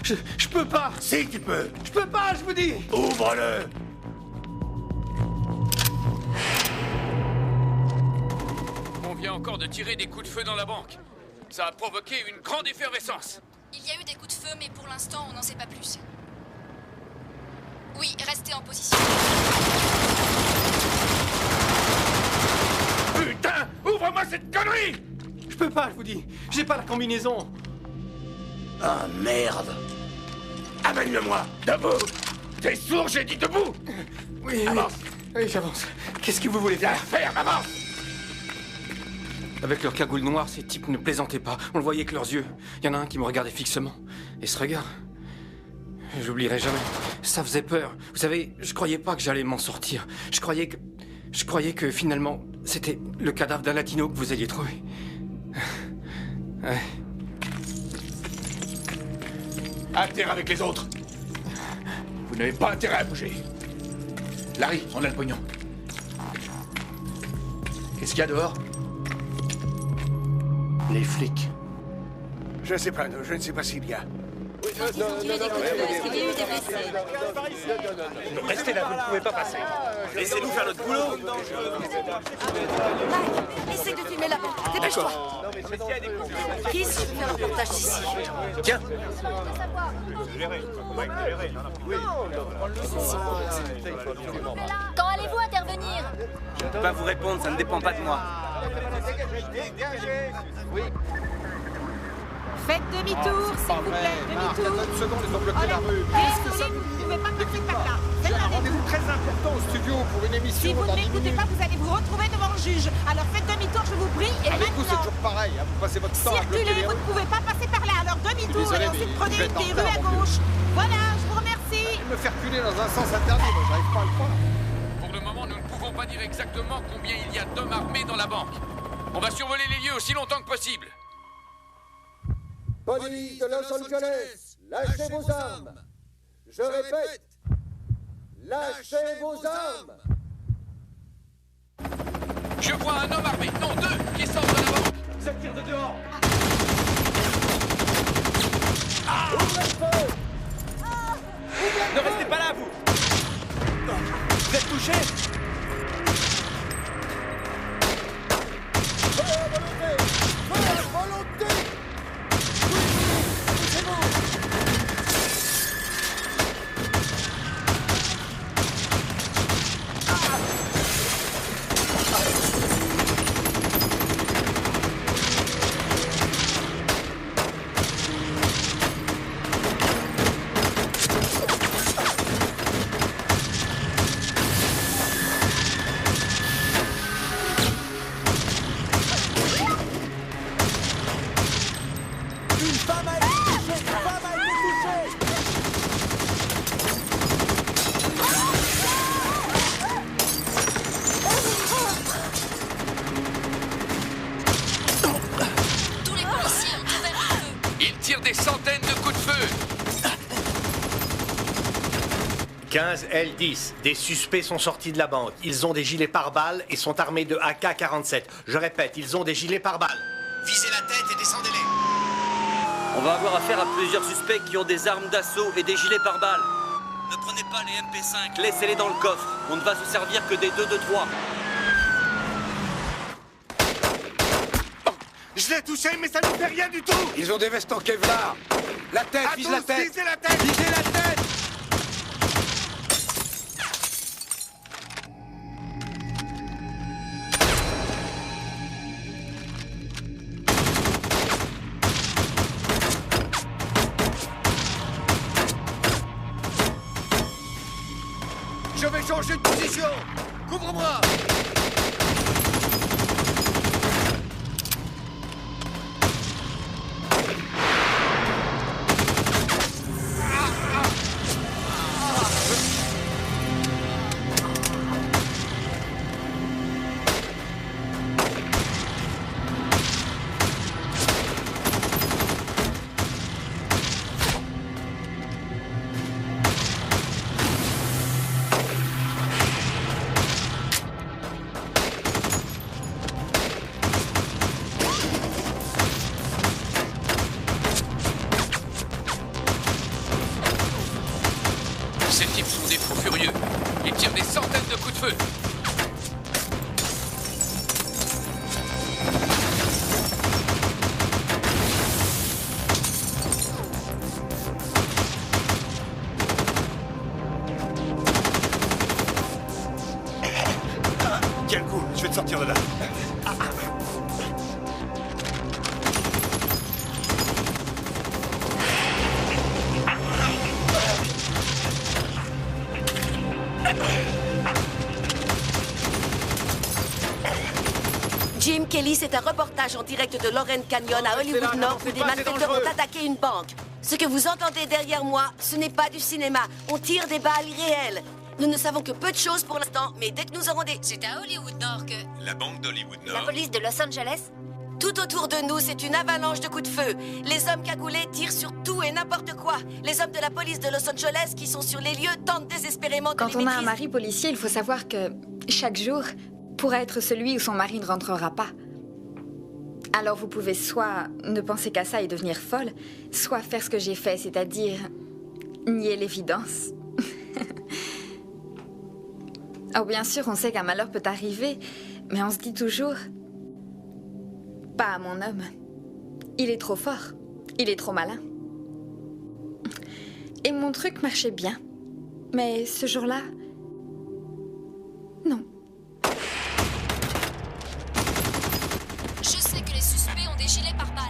Je peux pas! Si, tu peux! Je peux pas, je vous dis! Ouvre-le! On vient encore de tirer des coups de feu dans la banque. Ça a provoqué une grande effervescence. Il y a eu des coups de feu, mais pour l'instant, on n'en sait pas plus. Oui, restez en position. Putain! Ouvre-moi cette connerie! Je peux pas, je vous dis. J'ai pas la combinaison. Ah, merde! Amène-le-moi! Debout! T'es sourd, j'ai dit debout! Oui, avance! Oui, j'avance. Qu'est-ce que vous voulez faire? Ferme, avance! Avec leur cagoule noire, ces types ne plaisantaient pas. On le voyait avec leurs yeux. Il y en a un qui me regardait fixement. Et ce regard... J'oublierai jamais. Ça faisait peur. Vous savez, je croyais pas que j'allais m'en sortir. Je croyais que finalement, c'était le cadavre d'un latino que vous alliez trouver. Ouais. À terre avec les autres. Vous n'avez pas intérêt à bouger. Larry, on a le pognon. Qu'est-ce qu'il y a dehors? Les flics. Je ne sais pas s'il y a. Restez là, vous ne pouvez pas passer. Laissez-nous faire notre boulot. Mike, essaye de filmer là-bas. Dépêche-toi. Chris, je vais faire un reportage d'ici. Tiens. Quand allez-vous intervenir? Je ne peux pas vous répondre, ça ne dépend pas de moi. Faites demi-tour, s'il vous plaît, demi-tour. Attends une seconde, ils ont bloqué la rue. Qu'est-ce que ça vous ne pouvez pas passer par là. J'ai un rendez-vous très important au studio pour une émission. Si vous ne dans 10 m'écoutez minutes. pas, vous allez vous retrouver devant le juge. Alors faites demi-tour, je vous prie, et Avec vous, c'est maintenant. toujours pareil. Hein, vous passez votre temps à bloquer Circulez, les vous rues. ne pouvez pas passer par là. Alors demi-tour, Désolé, et ensuite mais prenez je vais une être en des rues à retard, mon gauche. Voilà, je vous remercie. Il me fait reculer dans un sens interdit, moi j'arrive pas à le croire. Pour le moment, nous ne pouvons pas dire exactement combien il y a d'hommes armés dans la banque. On va survoler les lieux aussi longtemps que possible. Police de Los Angeles, lâchez vos armes. Je répète, lâchez vos armes. Je vois un homme armé, non deux, qui sortent de la banque. Ça tire de dehors. Ouvrez le feu. Ne restez pas là, vous. Vous êtes touché? Feu à volonté. Feu à volonté. Oui, c'est bon. Une femme a été touchée. Une femme a été touchée. Tous les policiers ont ouvert le feu. Ils tirent des centaines de coups de feu. 15 L10. Des suspects sont sortis de la banque. Ils ont des gilets pare-balles et sont armés de AK-47. Je répète, ils ont des gilets pare-balles. Visez la tête et descendez-les. On va avoir affaire à plusieurs suspects qui ont des armes d'assaut et des gilets pare-balles. Ne prenez pas les MP5. Laissez-les dans le coffre. On ne va se servir que des 2-2-3. Je l'ai touché, mais ça ne fait rien du tout. Ils ont des vestes en Kevlar. La tête, vise la tête. Visez la tête. Visez la tête. Je vais changer de position. Couvre-moi. Ces types sont des fous furieux. Ils tirent des centaines de coups de feu. Quel coup. Je vais te sortir de là. Jim Kelly, c'est un reportage en direct de Loren Canyon à Hollywood North où des malfaiteurs ont attaqué une banque. Ce que vous entendez derrière moi, ce n'est pas du cinéma. On tire des balles irréelles. Nous ne savons que peu de choses pour l'instant, mais dès que nous aurons des... C'est à Hollywood Nord que... La banque d'Hollywood La Nord. police de Los Angeles? Tout autour de nous, c'est une avalanche de coups de feu. Les hommes cagoulés tirent sur tout et n'importe quoi. Les hommes de la police de Los Angeles qui sont sur les lieux tentent désespérément de Quand les on a un maîtriser. mari policier, il faut savoir que chaque jour pourrait être celui où son mari ne rentrera pas. Alors vous pouvez soit ne penser qu'à ça et devenir folle, soit faire ce que j'ai fait, c'est-à-dire nier l'évidence. Oh, bien sûr, on sait qu'un malheur peut arriver, mais on se dit toujours... Pas à mon homme. Il est trop fort. Il est trop malin. Et mon truc marchait bien. Mais ce jour-là... non. Je sais que les suspects ont des gilets pare-balles.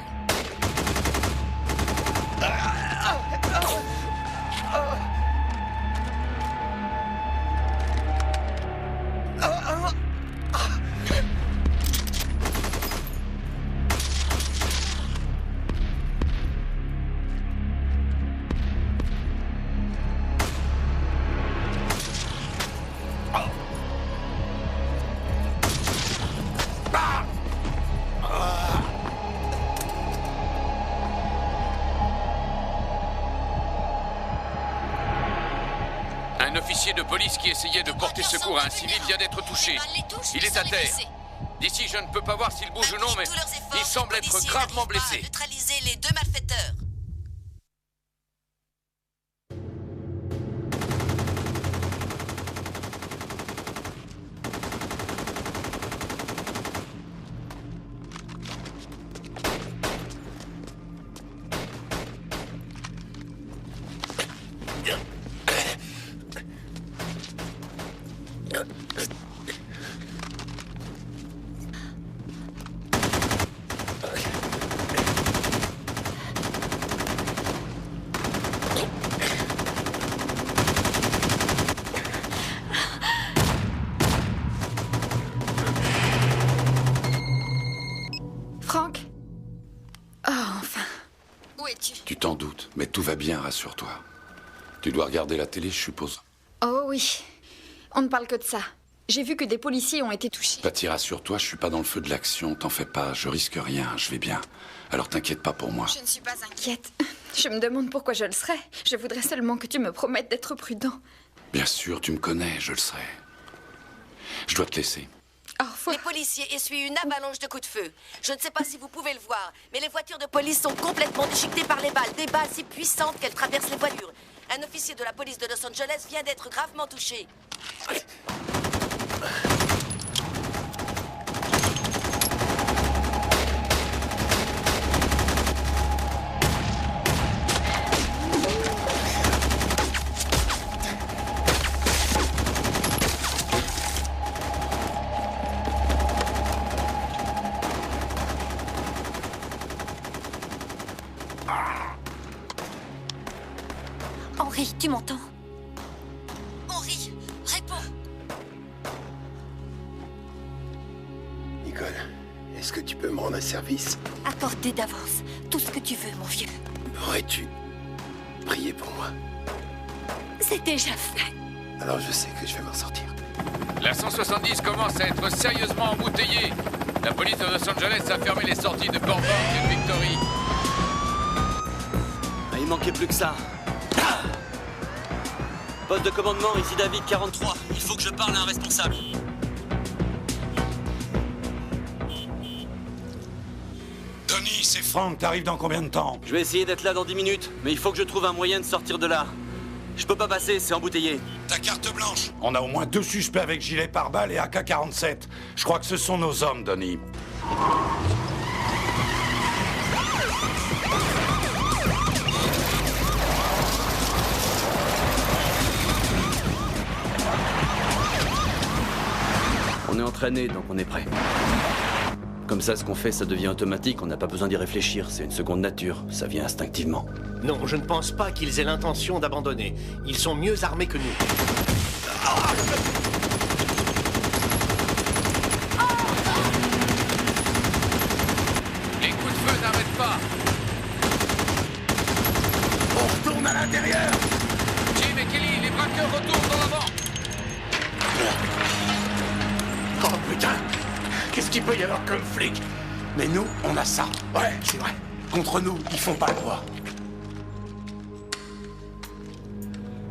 Un officier de police qui essayait de porter secours à un civil vient d'être touché. Il est à terre. D'ici, je ne peux pas voir s'il bouge ou non, mais il semble être gravement blessé. Neutraliser les deux malfaiteurs. Franck? Oh, enfin. Où es-tu? Tu t'en doutes, mais tout va bien, rassure-toi. Tu dois regarder la télé, je suppose. Oh oui. On ne parle que de ça. J'ai vu que des policiers ont été touchés. Patty, rassure-toi, je suis pas dans le feu de l'action, t'en fais pas, je risque rien, je vais bien. Alors t'inquiète pas pour moi. Je ne suis pas inquiète. Je me demande pourquoi je le serais. Je voudrais seulement que tu me promettes d'être prudent. Bien sûr, tu me connais, je le serai. Je dois te laisser. Les policiers essuient une avalanche de coups de feu. Je ne sais pas si vous pouvez le voir, mais les voitures de police sont complètement déchiquetées par les balles. Des balles si puissantes qu'elles traversent les voitures. Un officier de la police de Los Angeles vient d'être gravement touché. Henri, tu m'entends? Henri, réponds. Nicole, est-ce que tu peux me rendre un service? Accordé d'avance. Tout ce que tu veux, mon vieux. Aurais-tu prié pour moi? C'est déjà fait. Alors je sais que je vais m'en sortir. La 170 commence à être sérieusement embouteillée. La police de Los Angeles a fermé les sorties de Burbank et de Victory. Ah, il manquait plus que ça. Poste de commandement, ici David 43. Il faut que je parle à un responsable. Tony, c'est Franck, t'arrives dans combien de temps? Je vais essayer d'être là dans 10 minutes, mais il faut que je trouve un moyen de sortir de là. Je peux pas passer, c'est embouteillé. Ta carte blanche. On a au moins 2 suspects avec gilet pare-balles et AK-47. Je crois que ce sont nos hommes, Donnie. On est entraîné, donc on est prêt. Comme ça, ce qu'on fait, ça devient automatique, on n'a pas besoin d'y réfléchir, c'est une seconde nature, ça vient instinctivement. Non, je ne pense pas qu'ils aient l'intention d'abandonner. Ils sont mieux armés que nous. Les coups de feu n'arrêtent pas. On retourne à l'intérieur. Jim et Kelly, les braqueurs retournent dans l'avant. Oh putain! Qu'est-ce qu'il peut y avoir comme flic? Mais nous, on a ça. Ouais, c'est vrai. Contre nous, ils font pas le poids.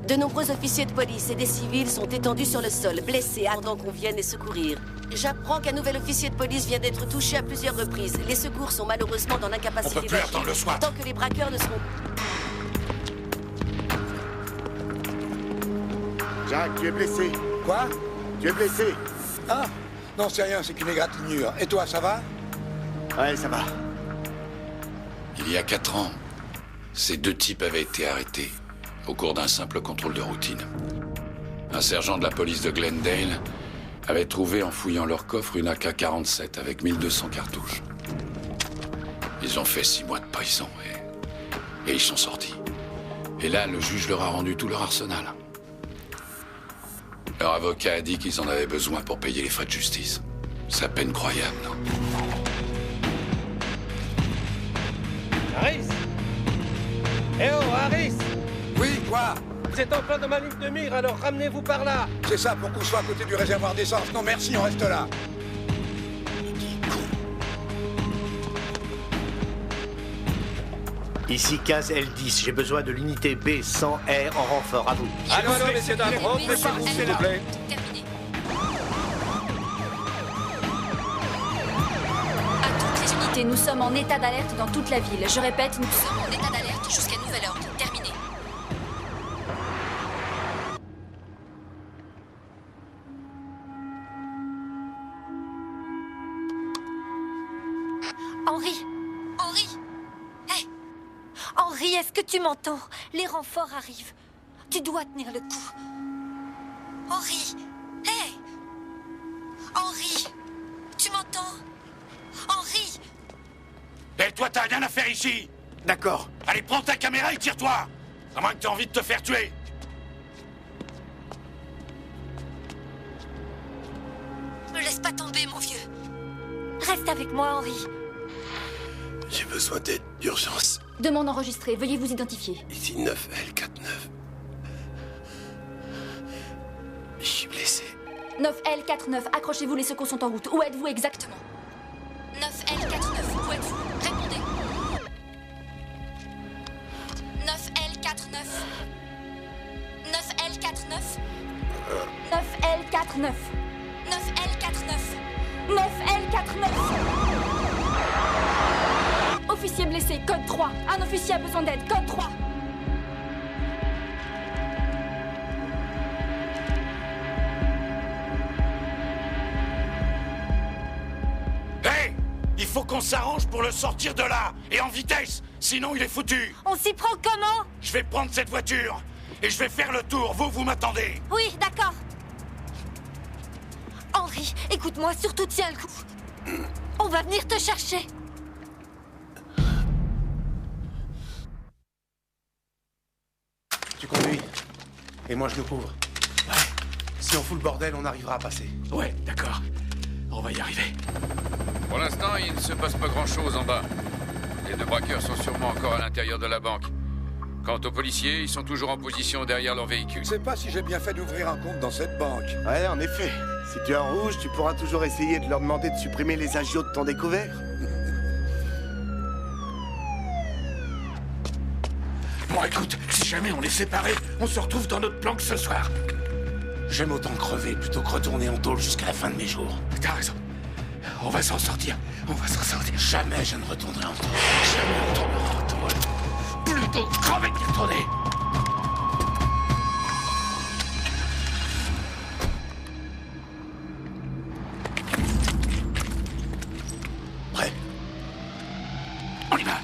De nombreux officiers de police et des civils sont étendus sur le sol, blessés, attendant qu'on vienne les secourir. J'apprends qu'un nouvel officier de police vient d'être touché à plusieurs reprises. Les secours sont malheureusement dans l'incapacité On peut plus attendre le SWAT. tant que les braqueurs ne seront... Jack, tu es blessé. Quoi? Tu es blessé. Ah? Non, c'est rien, c'est qu'une égratignure. Et toi, ça va? Ouais, ça va. Il y a 4 ans, ces 2 types avaient été arrêtés au cours d'un simple contrôle de routine. Un sergent de la police de Glendale avait trouvé en fouillant leur coffre une AK-47 avec 1200 cartouches. Ils ont fait 6 mois de prison et ils sont sortis. Et là, le juge leur a rendu tout leur arsenal. Leur avocat a dit qu'ils en avaient besoin pour payer les frais de justice. C'est à peine croyable, non? Harris! Eh oh, Harris! Oui, quoi? Vous êtes en plein dans ma ligne de mire, alors ramenez-vous par là! C'est ça, pour qu'on soit à côté du réservoir d'essence. Non, merci, on reste là. Ici 15L10, j'ai besoin de l'unité B100R en renfort, à vous. Allô, messieurs, dames, rentrez par où, s'il vous plaît. Nous sommes en état d'alerte dans toute la ville. Je répète, nous sommes en état d'alerte jusqu'à nouvel ordre. Terminé. Henri! Henri! Hé! Henri, est-ce que tu m'entends? Les renforts arrivent. Tu dois tenir le coup. Henri! Hé! Henri! Tu m'entends? Henri! Et toi, t'as rien à faire ici. D'accord. Allez, prends ta caméra et tire-toi. À moins que t'aies envie de te faire tuer. Me laisse pas tomber, mon vieux. Reste avec moi, Henri. J'ai besoin d'aide d'urgence. Demande enregistrée. Veuillez vous identifier. Ici 9L49. Je suis blessé. 9L49. Accrochez-vous, les secours sont en route. Où êtes-vous exactement? 9L49. Où êtes-vous? Répondez. 9L49. 9L49. 9L49. 9L49. 9L49. Officier blessé, code 3. Un officier a besoin d'aide, code 3. Hé! Il faut qu'on s'arrange pour le sortir de là. Et en vitesse. Sinon, il est foutu. On s'y prend comment? Je vais prendre cette voiture. Et je vais faire le tour. Vous m'attendez. Oui, d'accord. Henri, écoute-moi, surtout tiens le coup. On va venir te chercher. Tu conduis. Et moi, je le couvre. Ouais. Si on fout le bordel, on arrivera à passer. Ouais, d'accord. On va y arriver. Pour l'instant, il ne se passe pas grand-chose en bas. Les 2 braqueurs sont sûrement encore à l'intérieur de la banque. Quant aux policiers, ils sont toujours en position derrière leur véhicule. Je sais pas si j'ai bien fait d'ouvrir un compte dans cette banque. Ouais, en effet. Si tu es en rouge, tu pourras toujours essayer de leur demander de supprimer les agiotes tant découverts. Bon, écoute, si jamais on est séparés, on se retrouve dans notre planque ce soir. J'aime autant crever plutôt que retourner en tôle jusqu'à la fin de mes jours. T'as raison. On va s'en sortir. On va s'en sortir. Jamais je ne retournerai en tôle. Jamais je ne retournerai en tôle. Plutôt crever qu'y retourner. Prêt? On y va.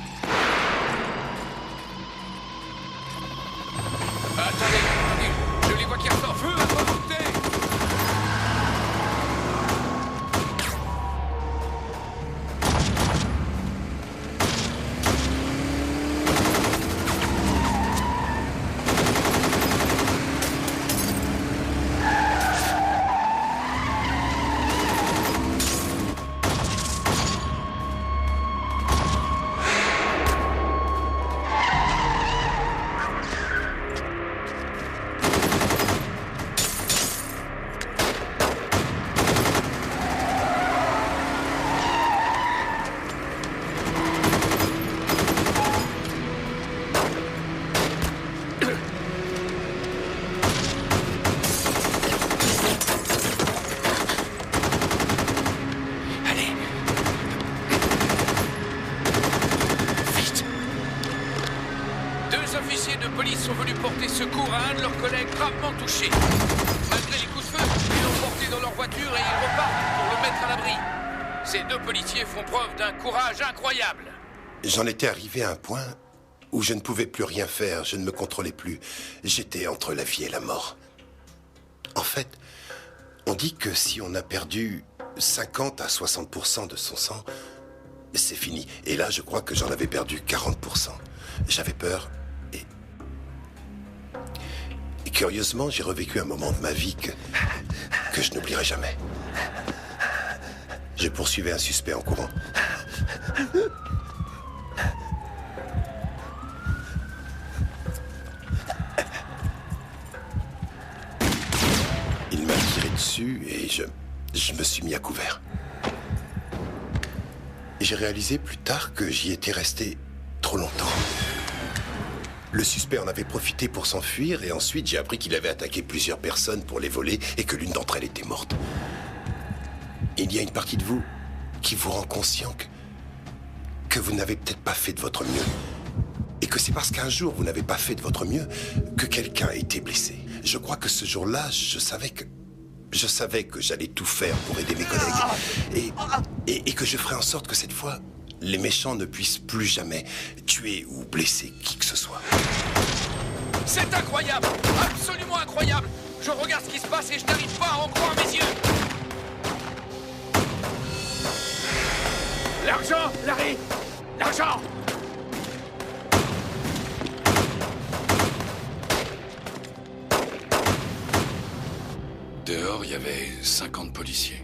Attendez, je les vois qui ressortent. Feu, remontez! Des officiers de police sont venus porter secours à un de leurs collègues gravement touché. Malgré les coups de feu, ils l'ont porté dans leur voiture et ils repartent pour le mettre à l'abri. Ces deux policiers font preuve d'un courage incroyable. J'en étais arrivé à un point où je ne pouvais plus rien faire, je ne me contrôlais plus. J'étais entre la vie et la mort. En fait, on dit que si on a perdu 50 à 60% de son sang, c'est fini. Et là, je crois que j'en avais perdu 40%. J'avais peur et curieusement, j'ai revécu un moment de ma vie que je n'oublierai jamais. Je poursuivais un suspect en courant. Il m'a tiré dessus et je me suis mis à couvert. J'ai réalisé plus tard que j'y étais resté trop longtemps. Le suspect en avait profité pour s'enfuir et ensuite j'ai appris qu'il avait attaqué plusieurs personnes pour les voler et que l'une d'entre elles était morte. Il y a une partie de vous qui vous rend conscient que vous n'avez peut-être pas fait de votre mieux. Et que c'est parce qu'un jour vous n'avez pas fait de votre mieux que quelqu'un a été blessé. Je crois que ce jour-là, je savais que j'allais tout faire pour aider mes collègues. Et que je ferais en sorte que cette fois, les méchants ne puissent plus jamais tuer ou blesser qui que ce soit. C'est incroyable! Absolument incroyable! Je regarde ce qui se passe et je n'arrive pas à en croire mes yeux! L'argent, Larry! L'argent! Dehors, il y avait 50 policiers.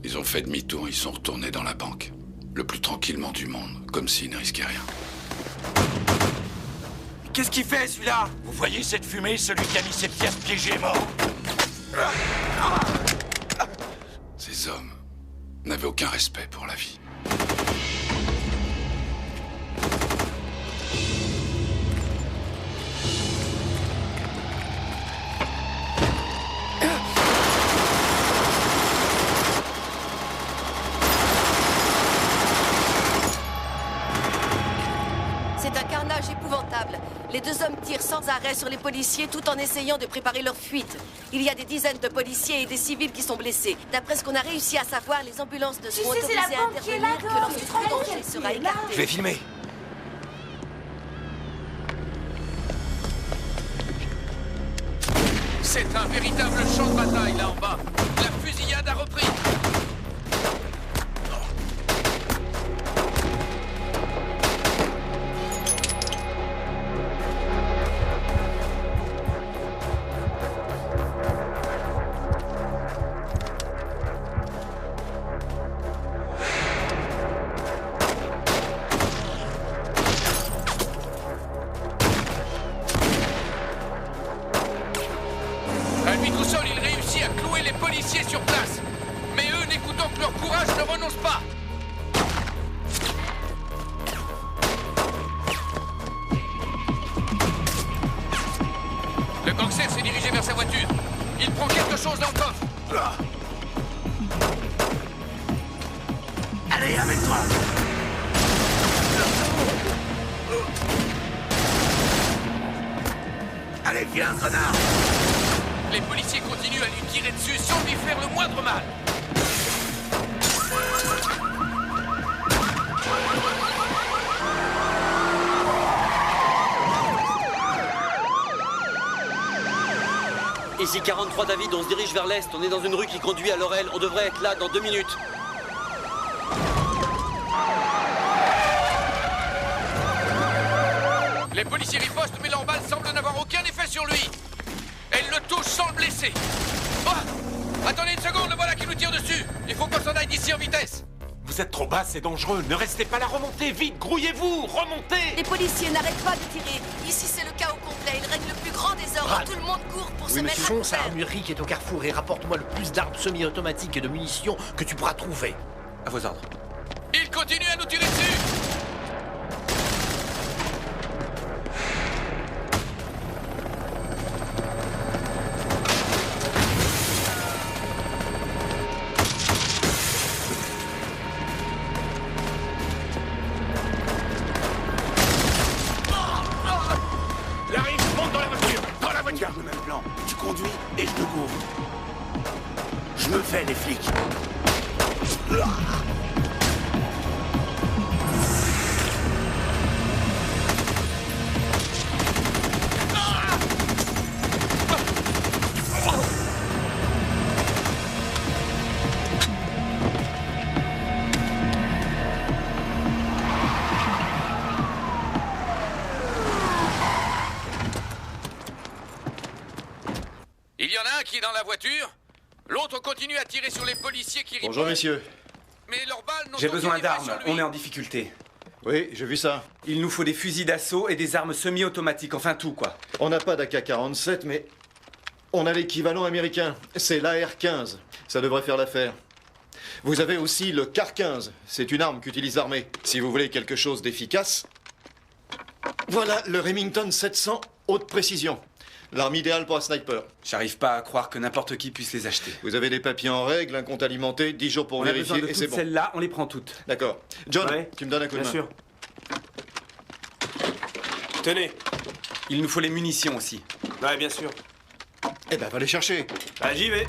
Ils ont fait demi-tour, ils sont retournés dans la banque. Le plus tranquillement du monde, comme s'ils ne risquaient rien. Qu'est-ce qu'il fait, celui-là? Vous voyez cette fumée? Celui qui a mis ses pièces piégées est mort. Ces hommes n'avaient aucun respect pour la vie. C'est un carnage épouvantable. Les deux hommes tirent sans arrêt sur les policiers tout en essayant de préparer leur fuite. Il y a des dizaines de policiers et des civils qui sont blessés. D'après ce qu'on a réussi à savoir, les ambulances ne seront autorisées à intervenir que lorsque tout danger sera écarté. Je vais filmer. C'est un véritable champ de bataille là en bas. La fusillade a repris. À lui tout seul, il réussit à clouer les policiers sur place. Mais eux, n'écoutant que leur courage, ne renoncent pas. Le gangster s'est dirigé vers sa voiture. Il prend quelque chose dans le coffre. Allez, avec toi! Allez, viens, connard! Les policiers continuent à lui tirer dessus sans lui faire le moindre mal. Ici 43 David, on se dirige vers l'est. On est dans une rue qui conduit à Laurel. On devrait être là dans 2 minutes. Les policiers ripostent, mais leurs balles semblent n'avoir aucun effet sur lui. Elles le touchent sans le blesser. Oh! Attendez une seconde, le voilà qui nous tire dessus. Il faut qu'on s'en aille d'ici en vitesse. Vous êtes trop bas, c'est dangereux. Ne restez pas là, remontez vite, grouillez-vous, remontez! Les policiers n'arrêtent pas de tirer. Ici, c'est le chaos complet. Il règne le plus grand désordre. Brad. Tout le monde court pour se Oui, mettre monsieur, à fonce à couvert. l'armurerie qui est au carrefour et rapporte-moi le plus d'armes semi-automatiques et de munitions que tu pourras trouver. À vos ordres. Il continue à nous tirer dessus. conduis et je te couvre. Je me fais les flics. Il y en a un qui est dans la voiture, l'autre continue à tirer sur les policiers qui ripostent. Bonjour, messieurs. Mais leurs balles n'ont J'ai aucune besoin effet d'armes, sur lui. on est en difficulté. Oui, j'ai vu ça. Il nous faut des fusils d'assaut et des armes semi-automatiques, enfin tout quoi. On n'a pas d'AK-47, mais on a l'équivalent américain. C'est l'AR-15. Ça devrait faire l'affaire. Vous avez aussi le CAR-15. C'est une arme qu'utilise l'armée. Si vous voulez quelque chose d'efficace, voilà le Remington 700 haute précision. L'arme idéale pour un sniper. J'arrive pas à croire que n'importe qui puisse les acheter. Vous avez des papiers en règle, un compte alimenté, 10 jours pour On a besoin vérifier de et c'est toutes bon. celles-là, on les prend toutes. D'accord. John, Ouais. tu me donnes un coup de Bien main. sûr. Tenez, il nous faut les munitions aussi. Ouais, bien sûr. Eh ben, va les chercher. Bah, j'y vais.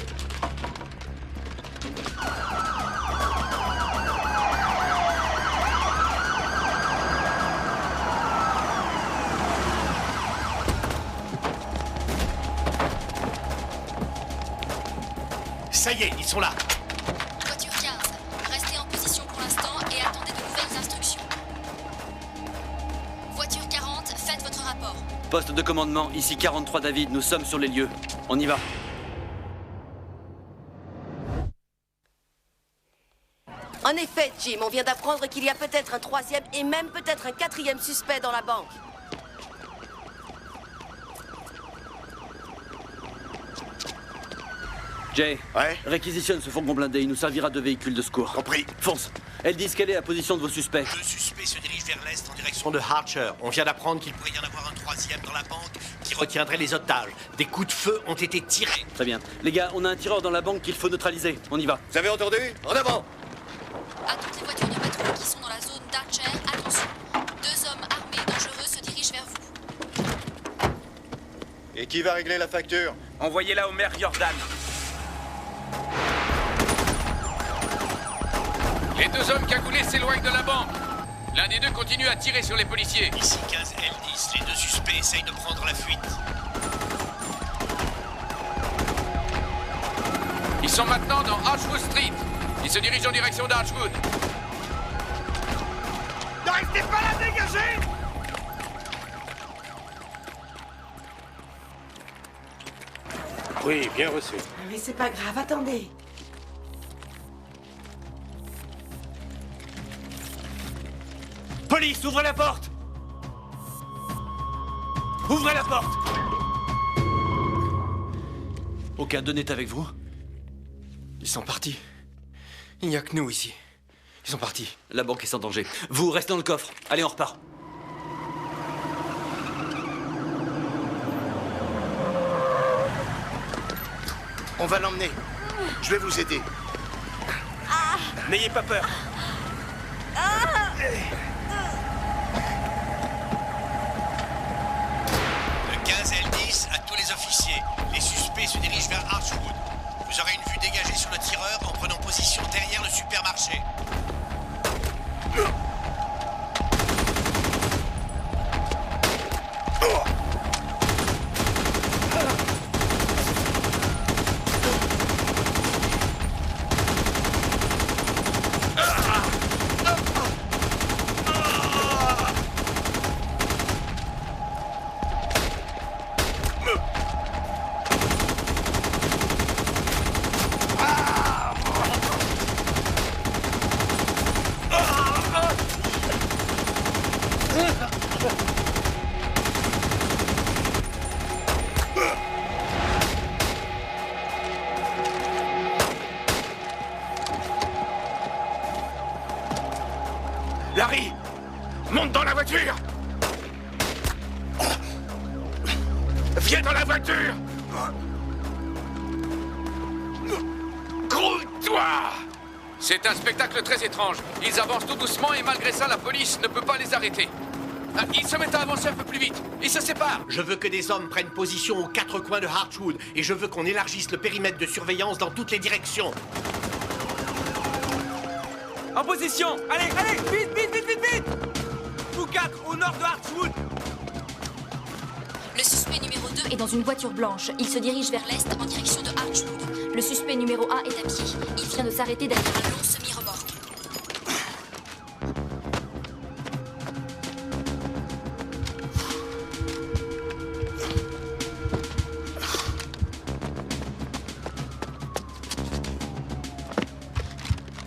Ça y est, ils sont là. Voiture 15, restez en position pour l'instant et attendez de nouvelles instructions. Voiture 40, faites votre rapport. Poste de commandement, ici 43 David, nous sommes sur les lieux. On y va. En effet, Jim, on vient d'apprendre qu'il y a peut-être un troisième et même peut-être un quatrième suspect dans la banque. Jay, réquisitionne ce fourgon blindé, il nous servira de véhicule de secours. Compris. Fonce. Elles disent quelle est la position de vos suspects. Le suspect se dirige vers l'est en direction de Archer. On vient d'apprendre qu'il pourrait y en avoir un troisième dans la banque qui retiendrait les otages. Des coups de feu ont été tirés. Très bien. Les gars, on a un tireur dans la banque qu'il faut neutraliser. On y va. Vous avez entendu? En avant! À toutes les voitures de patrouille qui sont dans la zone d'Archer, attention. 2 hommes armés dangereux se dirigent vers vous. Et qui va régler la facture? Envoyez-la au maire Jordan. Les 2 hommes cagoulés s'éloignent de la banque. L'un des deux continue à tirer sur les policiers. Ici 15 L10, les 2 suspects essayent de prendre la fuite. Ils sont maintenant dans Archwood Street. Ils se dirigent en direction d'Archwood. Ne restez pas là, dégagez! Oui, bien reçu. Mais c'est pas grave, attendez. Police, ouvrez la porte! Ouvrez la porte! Aucun d'eux n'est avec vous? Ils sont partis. Il n'y a que nous ici. Ils sont partis. La banque est sans danger. Vous, restez dans le coffre. Allez, on repart. On va l'emmener. Je vais vous aider. N'ayez pas peur. Le 15 L10 à tous les officiers. Les suspects se dirigent vers Archwood. Vous aurez une vue dégagée sur le tireur en prenant position derrière le supermarché. Larry, monte dans la voiture! Viens dans la voiture! Grouille-toi! C'est un spectacle très étrange. Ils avancent tout doucement et malgré ça, la police ne peut pas les arrêter. Ah, ils se mettent à avancer un peu plus vite. Ils se séparent. Je veux que des hommes prennent position aux 4 coins de Archwood. Et je veux qu'on élargisse le périmètre de surveillance dans toutes les directions. En position. Allez, allez, vite, vite, vite, vite, vite. Vous 4, au nord de Archwood. Le suspect numéro 2 est dans une voiture blanche. Il se dirige vers l'est en direction de Archwood. Le suspect numéro 1 est à pied. Il vient de s'arrêter derrière un long semi-remorque.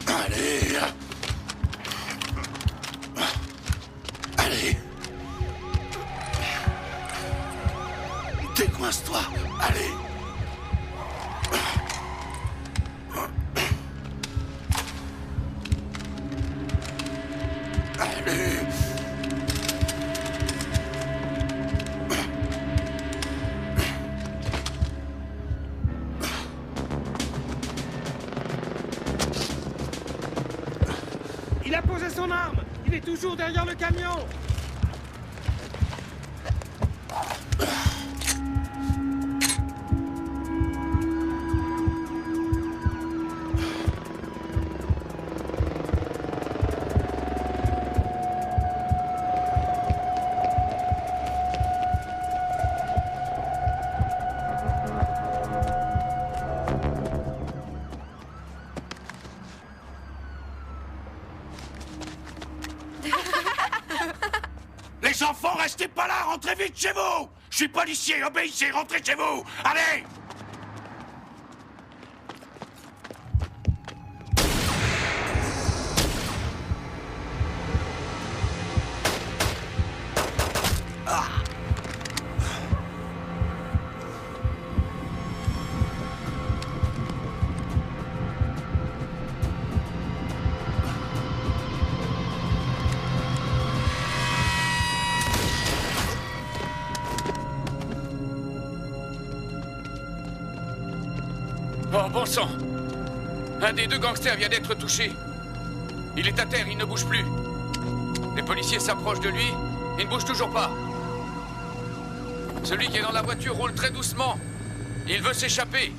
Allez. Allez. Décoince-toi. Allez. Allez. Il a posé son arme. Il est toujours derrière le camion. Les enfants, restez pas là, rentrez vite chez vous! Je suis policier, obéissez, rentrez chez vous! Allez! Oh, bon sang! Un des 2 gangsters vient d'être touché. Il est à terre, il ne bouge plus. Les policiers s'approchent de lui, il ne bouge toujours pas. Celui qui est dans la voiture roule très doucement. Il veut s'échapper.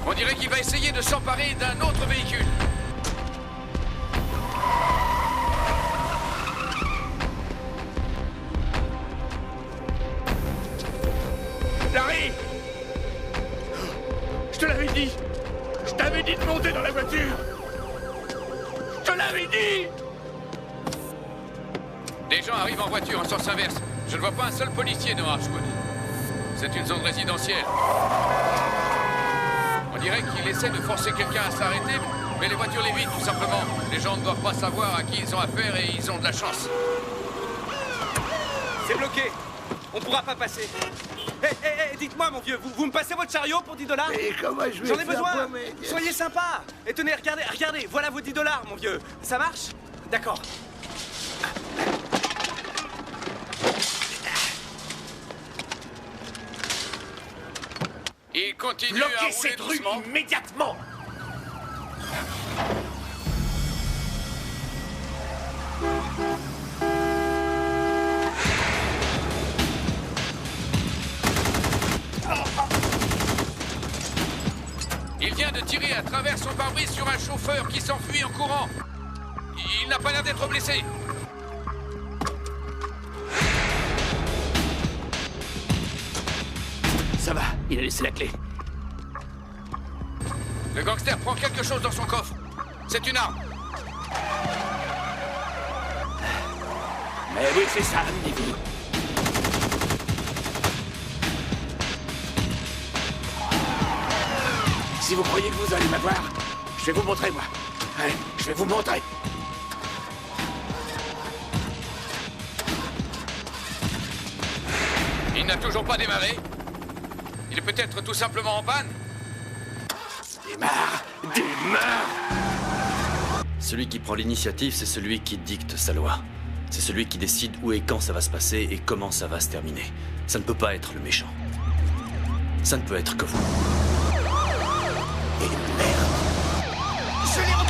On dirait qu'il va essayer de s'emparer d'un autre véhicule. Larry! Je te l'avais dit! Je t'avais dit de monter dans la voiture! Je te l'avais dit! Des gens arrivent en voiture en sens inverse. Je ne vois pas un seul policier dans Archwood. C'est une zone résidentielle. On dirait qu'il essaie de forcer quelqu'un à s'arrêter, mais les voitures l'évitent tout simplement. Les gens ne doivent pas savoir à qui ils ont affaire et ils ont de la chance. C'est bloqué. On pourra pas passer. Hé, dites-moi, mon vieux, vous me passez votre chariot pour $10? Mais comment je vais J'en ai faire besoin. pour m'aider? Soyez sympa. Et tenez, regardez, voilà vos $10, mon vieux. Ça marche? D'accord. Il continue Bloquez à rouler cette rue doucement. immédiatement! Il vient de tirer à travers son pare-brise sur un chauffeur qui s'enfuit en courant. Il n'a pas l'air d'être blessé. Ça va, il a laissé la clé. Le gangster prend quelque chose dans son coffre. C'est une arme. Mais oui, c'est ça, amenez-vous. Si vous croyez que vous allez m'avoir, je vais vous montrer, moi. Allez, je vais vous montrer. Il n'a toujours pas démarré. Il est peut-être tout simplement en panne. Démarre! Celui qui prend l'initiative, c'est celui qui dicte sa loi. C'est celui qui décide où et quand ça va se passer et comment ça va se terminer. Ça ne peut pas être le méchant. Ça ne peut être que vous. Je l'ai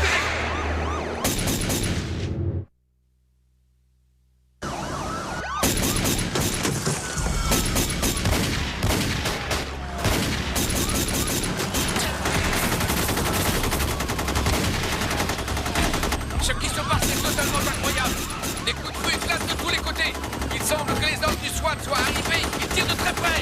Des coups de feu éclatent de tous les côtés. Il semble que les hommes du SWAT soient arrivés. Ils tirent de très près.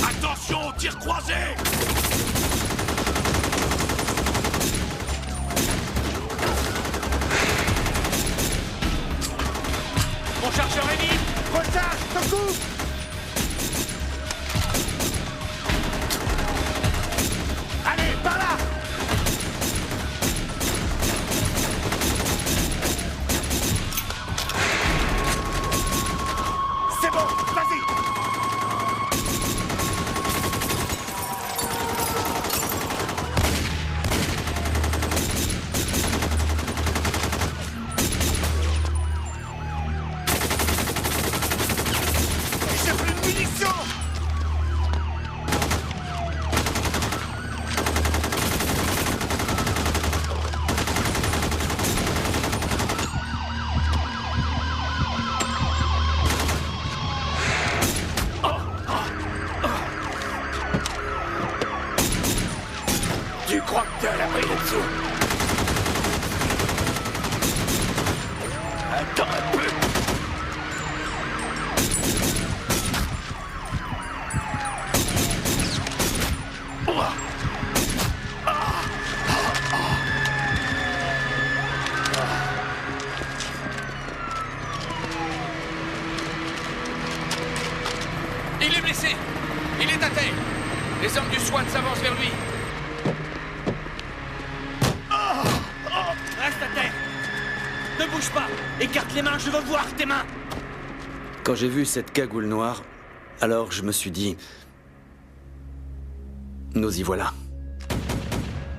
Attention, tir croisé! Mon chargeur est vide! Recharge, te coupe! Allez, par là! C'est bon, vas-y! J'ai plus de munitions! Tu crois que t'es à l'abri là-dessous? Attends un peu. Il est blessé. Il est à terre. Les hommes du SWAT s'avancent vers lui. Reste à terre! Ne bouge pas! Écarte les mains, je veux voir tes mains! Quand j'ai vu cette cagoule noire, alors je me suis dit... Nous y voilà.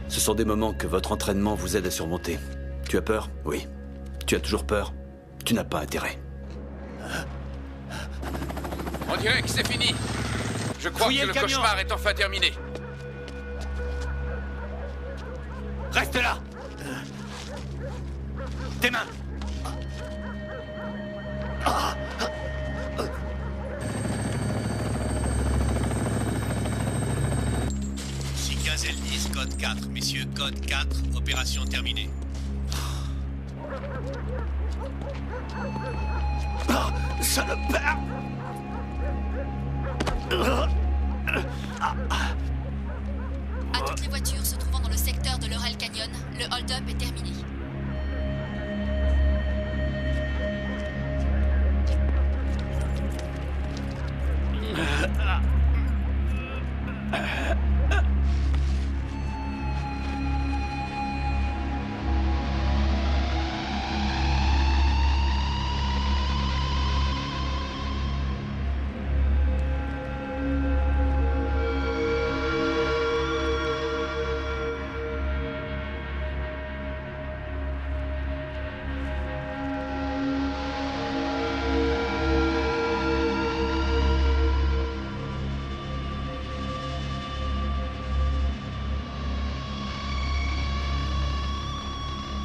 Ce sont des moments que votre entraînement vous aide à surmonter. Tu as peur? Oui. Tu as toujours peur? Tu n'as pas intérêt. On dirait que c'est fini. Je crois Fouillez que le le camion. cauchemar est enfin terminé. Reste là! Tes mains! L10, code 4. Messieurs, code 4, opération terminée. Salopard! À toutes les voitures se trouvant dans le secteur de Laurel Canyon, le hold-up est terminé.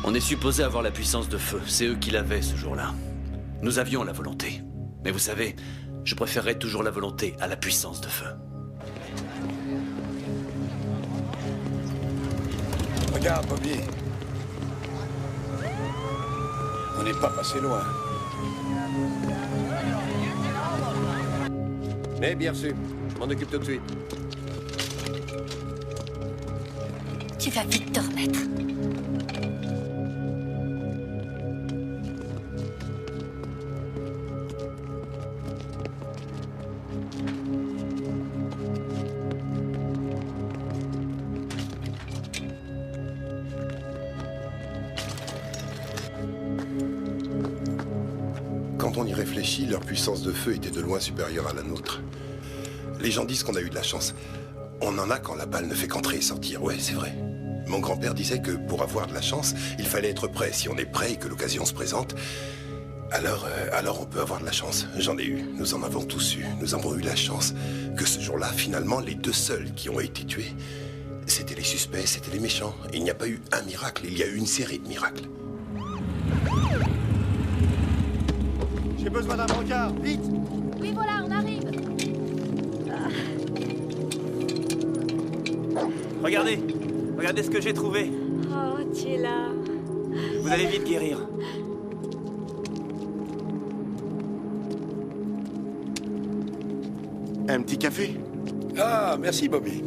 On est supposé avoir la puissance de feu. C'est eux qui l'avaient ce jour-là. Nous avions la volonté. Mais vous savez, je préférerais toujours la volonté à la puissance de feu. Regarde, Bobby. On n'est pas passé loin. Mais bien reçu. Je m'en occupe tout de suite. Tu vas vite te remettre. Quand on y réfléchit, leur puissance de feu était de loin supérieure à la nôtre. Les gens disent qu'on a eu de la chance. On en a quand la balle ne fait qu'entrer et sortir. Ouais, c'est vrai. Mon grand-père disait que pour avoir de la chance, il fallait être prêt. Si on est prêt et que l'occasion se présente, alors on peut avoir de la chance. J'en ai eu. Nous en avons tous eu. Nous avons eu la chance que ce jour-là, finalement, les deux seuls qui ont été tués, c'était les suspects, c'était les méchants. Il n'y a pas eu un miracle, il y a eu une série de miracles. J'ai besoin d'un brancard, vite! Oui, voilà, on arrive. Regardez. Regardez ce que j'ai trouvé. Oh, tu es là. Vous allez vite guérir. Un petit café? Ah, merci, Bobby.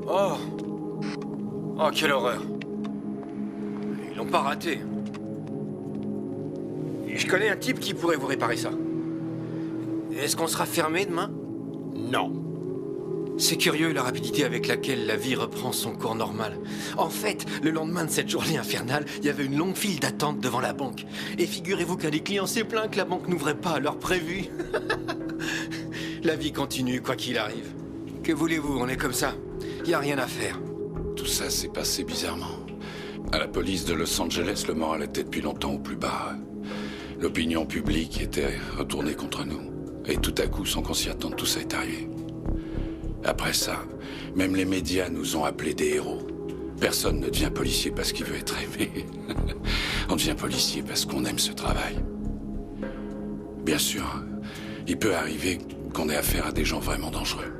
Oh. Oh, quelle horreur. Ils l'ont pas raté. Et je connais un type qui pourrait vous réparer ça. Est-ce qu'on sera fermé demain? Non. C'est curieux la rapidité avec laquelle la vie reprend son cours normal. En fait, le lendemain de cette journée infernale, il y avait une longue file d'attente devant la banque. Et figurez-vous qu'un des clients s'est plaint que la banque n'ouvrait pas à l'heure prévue. La vie continue, quoi qu'il arrive. Que voulez-vous, on est comme ça. Il n'y a rien à faire. Tout ça s'est passé bizarrement. À la police de Los Angeles, le moral était depuis longtemps au plus bas. L'opinion publique était retournée contre nous. Et tout à coup, sans qu'on s'y attende, tout ça est arrivé. Après ça, même les médias nous ont appelés des héros. Personne ne devient policier parce qu'il veut être aimé. On devient policier parce qu'on aime ce travail. Bien sûr, il peut arriver qu'on ait affaire à des gens vraiment dangereux.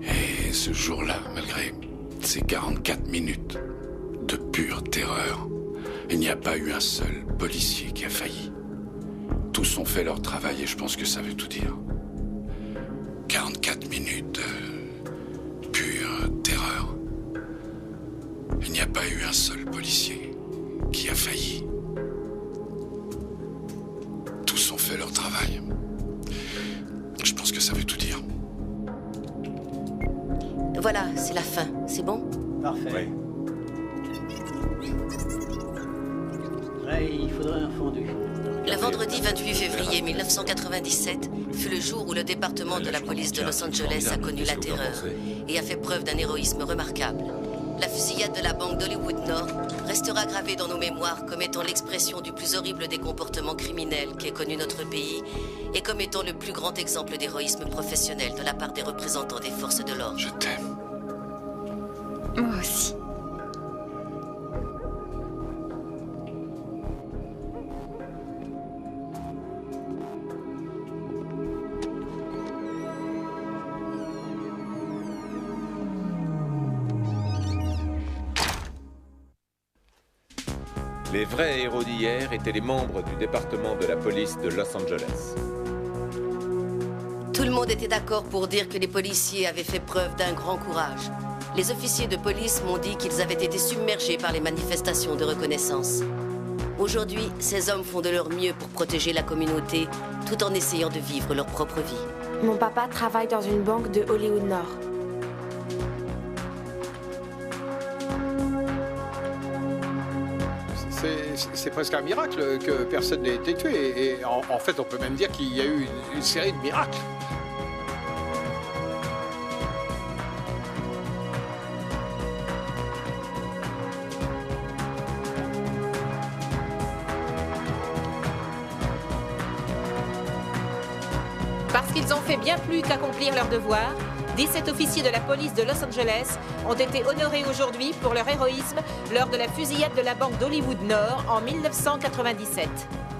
Et ce jour-là, malgré ces 44 minutes de pure terreur, il n'y a pas eu un seul policier qui a failli. Tous ont fait leur travail et je pense que ça veut tout dire. 44 minutes de pure terreur. Il n'y a pas eu un seul policier qui a failli. Tous ont fait leur travail. Je pense que ça veut tout dire. Voilà, c'est la fin. C'est bon? Parfait. Ray, il faudrait un fondu. Le vendredi 28 février 1997 fut le jour où le département de la police de Los Angeles a connu la terreur et a fait preuve d'un héroïsme remarquable. La fusillade de la banque d'Hollywood Nord restera gravée dans nos mémoires comme étant l'expression du plus horrible des comportements criminels qu'ait connu notre pays et comme étant le plus grand exemple d'héroïsme professionnel de la part des représentants des forces de l'ordre. Je t'aime. Moi aussi. Les vrais héros d'hier étaient les membres du département de la police de Los Angeles. Tout le monde était d'accord pour dire que les policiers avaient fait preuve d'un grand courage. Les officiers de police m'ont dit qu'ils avaient été submergés par les manifestations de reconnaissance. Aujourd'hui, ces hommes font de leur mieux pour protéger la communauté, tout en essayant de vivre leur propre vie. Mon papa travaille dans une banque de Hollywood Nord. C'est presque un miracle que personne n'ait été tué. Et en fait, on peut même dire qu'il y a eu une série de miracles. Parce qu'ils ont fait bien plus qu'accomplir leur devoir, 17 officiers de la police de Los Angeles ont été honorés aujourd'hui pour leur héroïsme lors de la fusillade de la banque d'Hollywood Nord en 1997.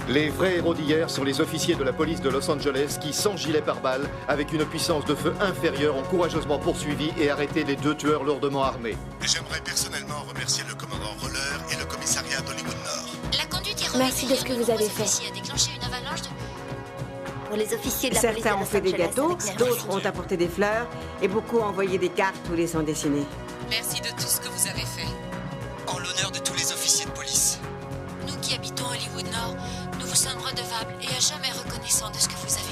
Les vrais héros d'hier sont les officiers de la police de Los Angeles qui, sans gilet pare-balles, avec une puissance de feu inférieure, ont courageusement poursuivi et arrêté les deux tueurs lourdement armés. J'aimerais personnellement remercier le commandant Roller et le commissariat d'Hollywood Nord. La conduite est Merci de ce que vous avez fait. A déclenché une avalanche de... Pour les officiers de la police Certains de ont Los fait des Angeles gâteaux, avec d'autres ont apporté des fleurs et beaucoup ont envoyé des cartes ou les ont dessinées. Merci de tout ce que vous avez fait. En l'honneur de tous les officiers de police. Nous qui habitons Hollywood Nord, nous vous sommes redevables et à jamais reconnaissants de ce que vous avez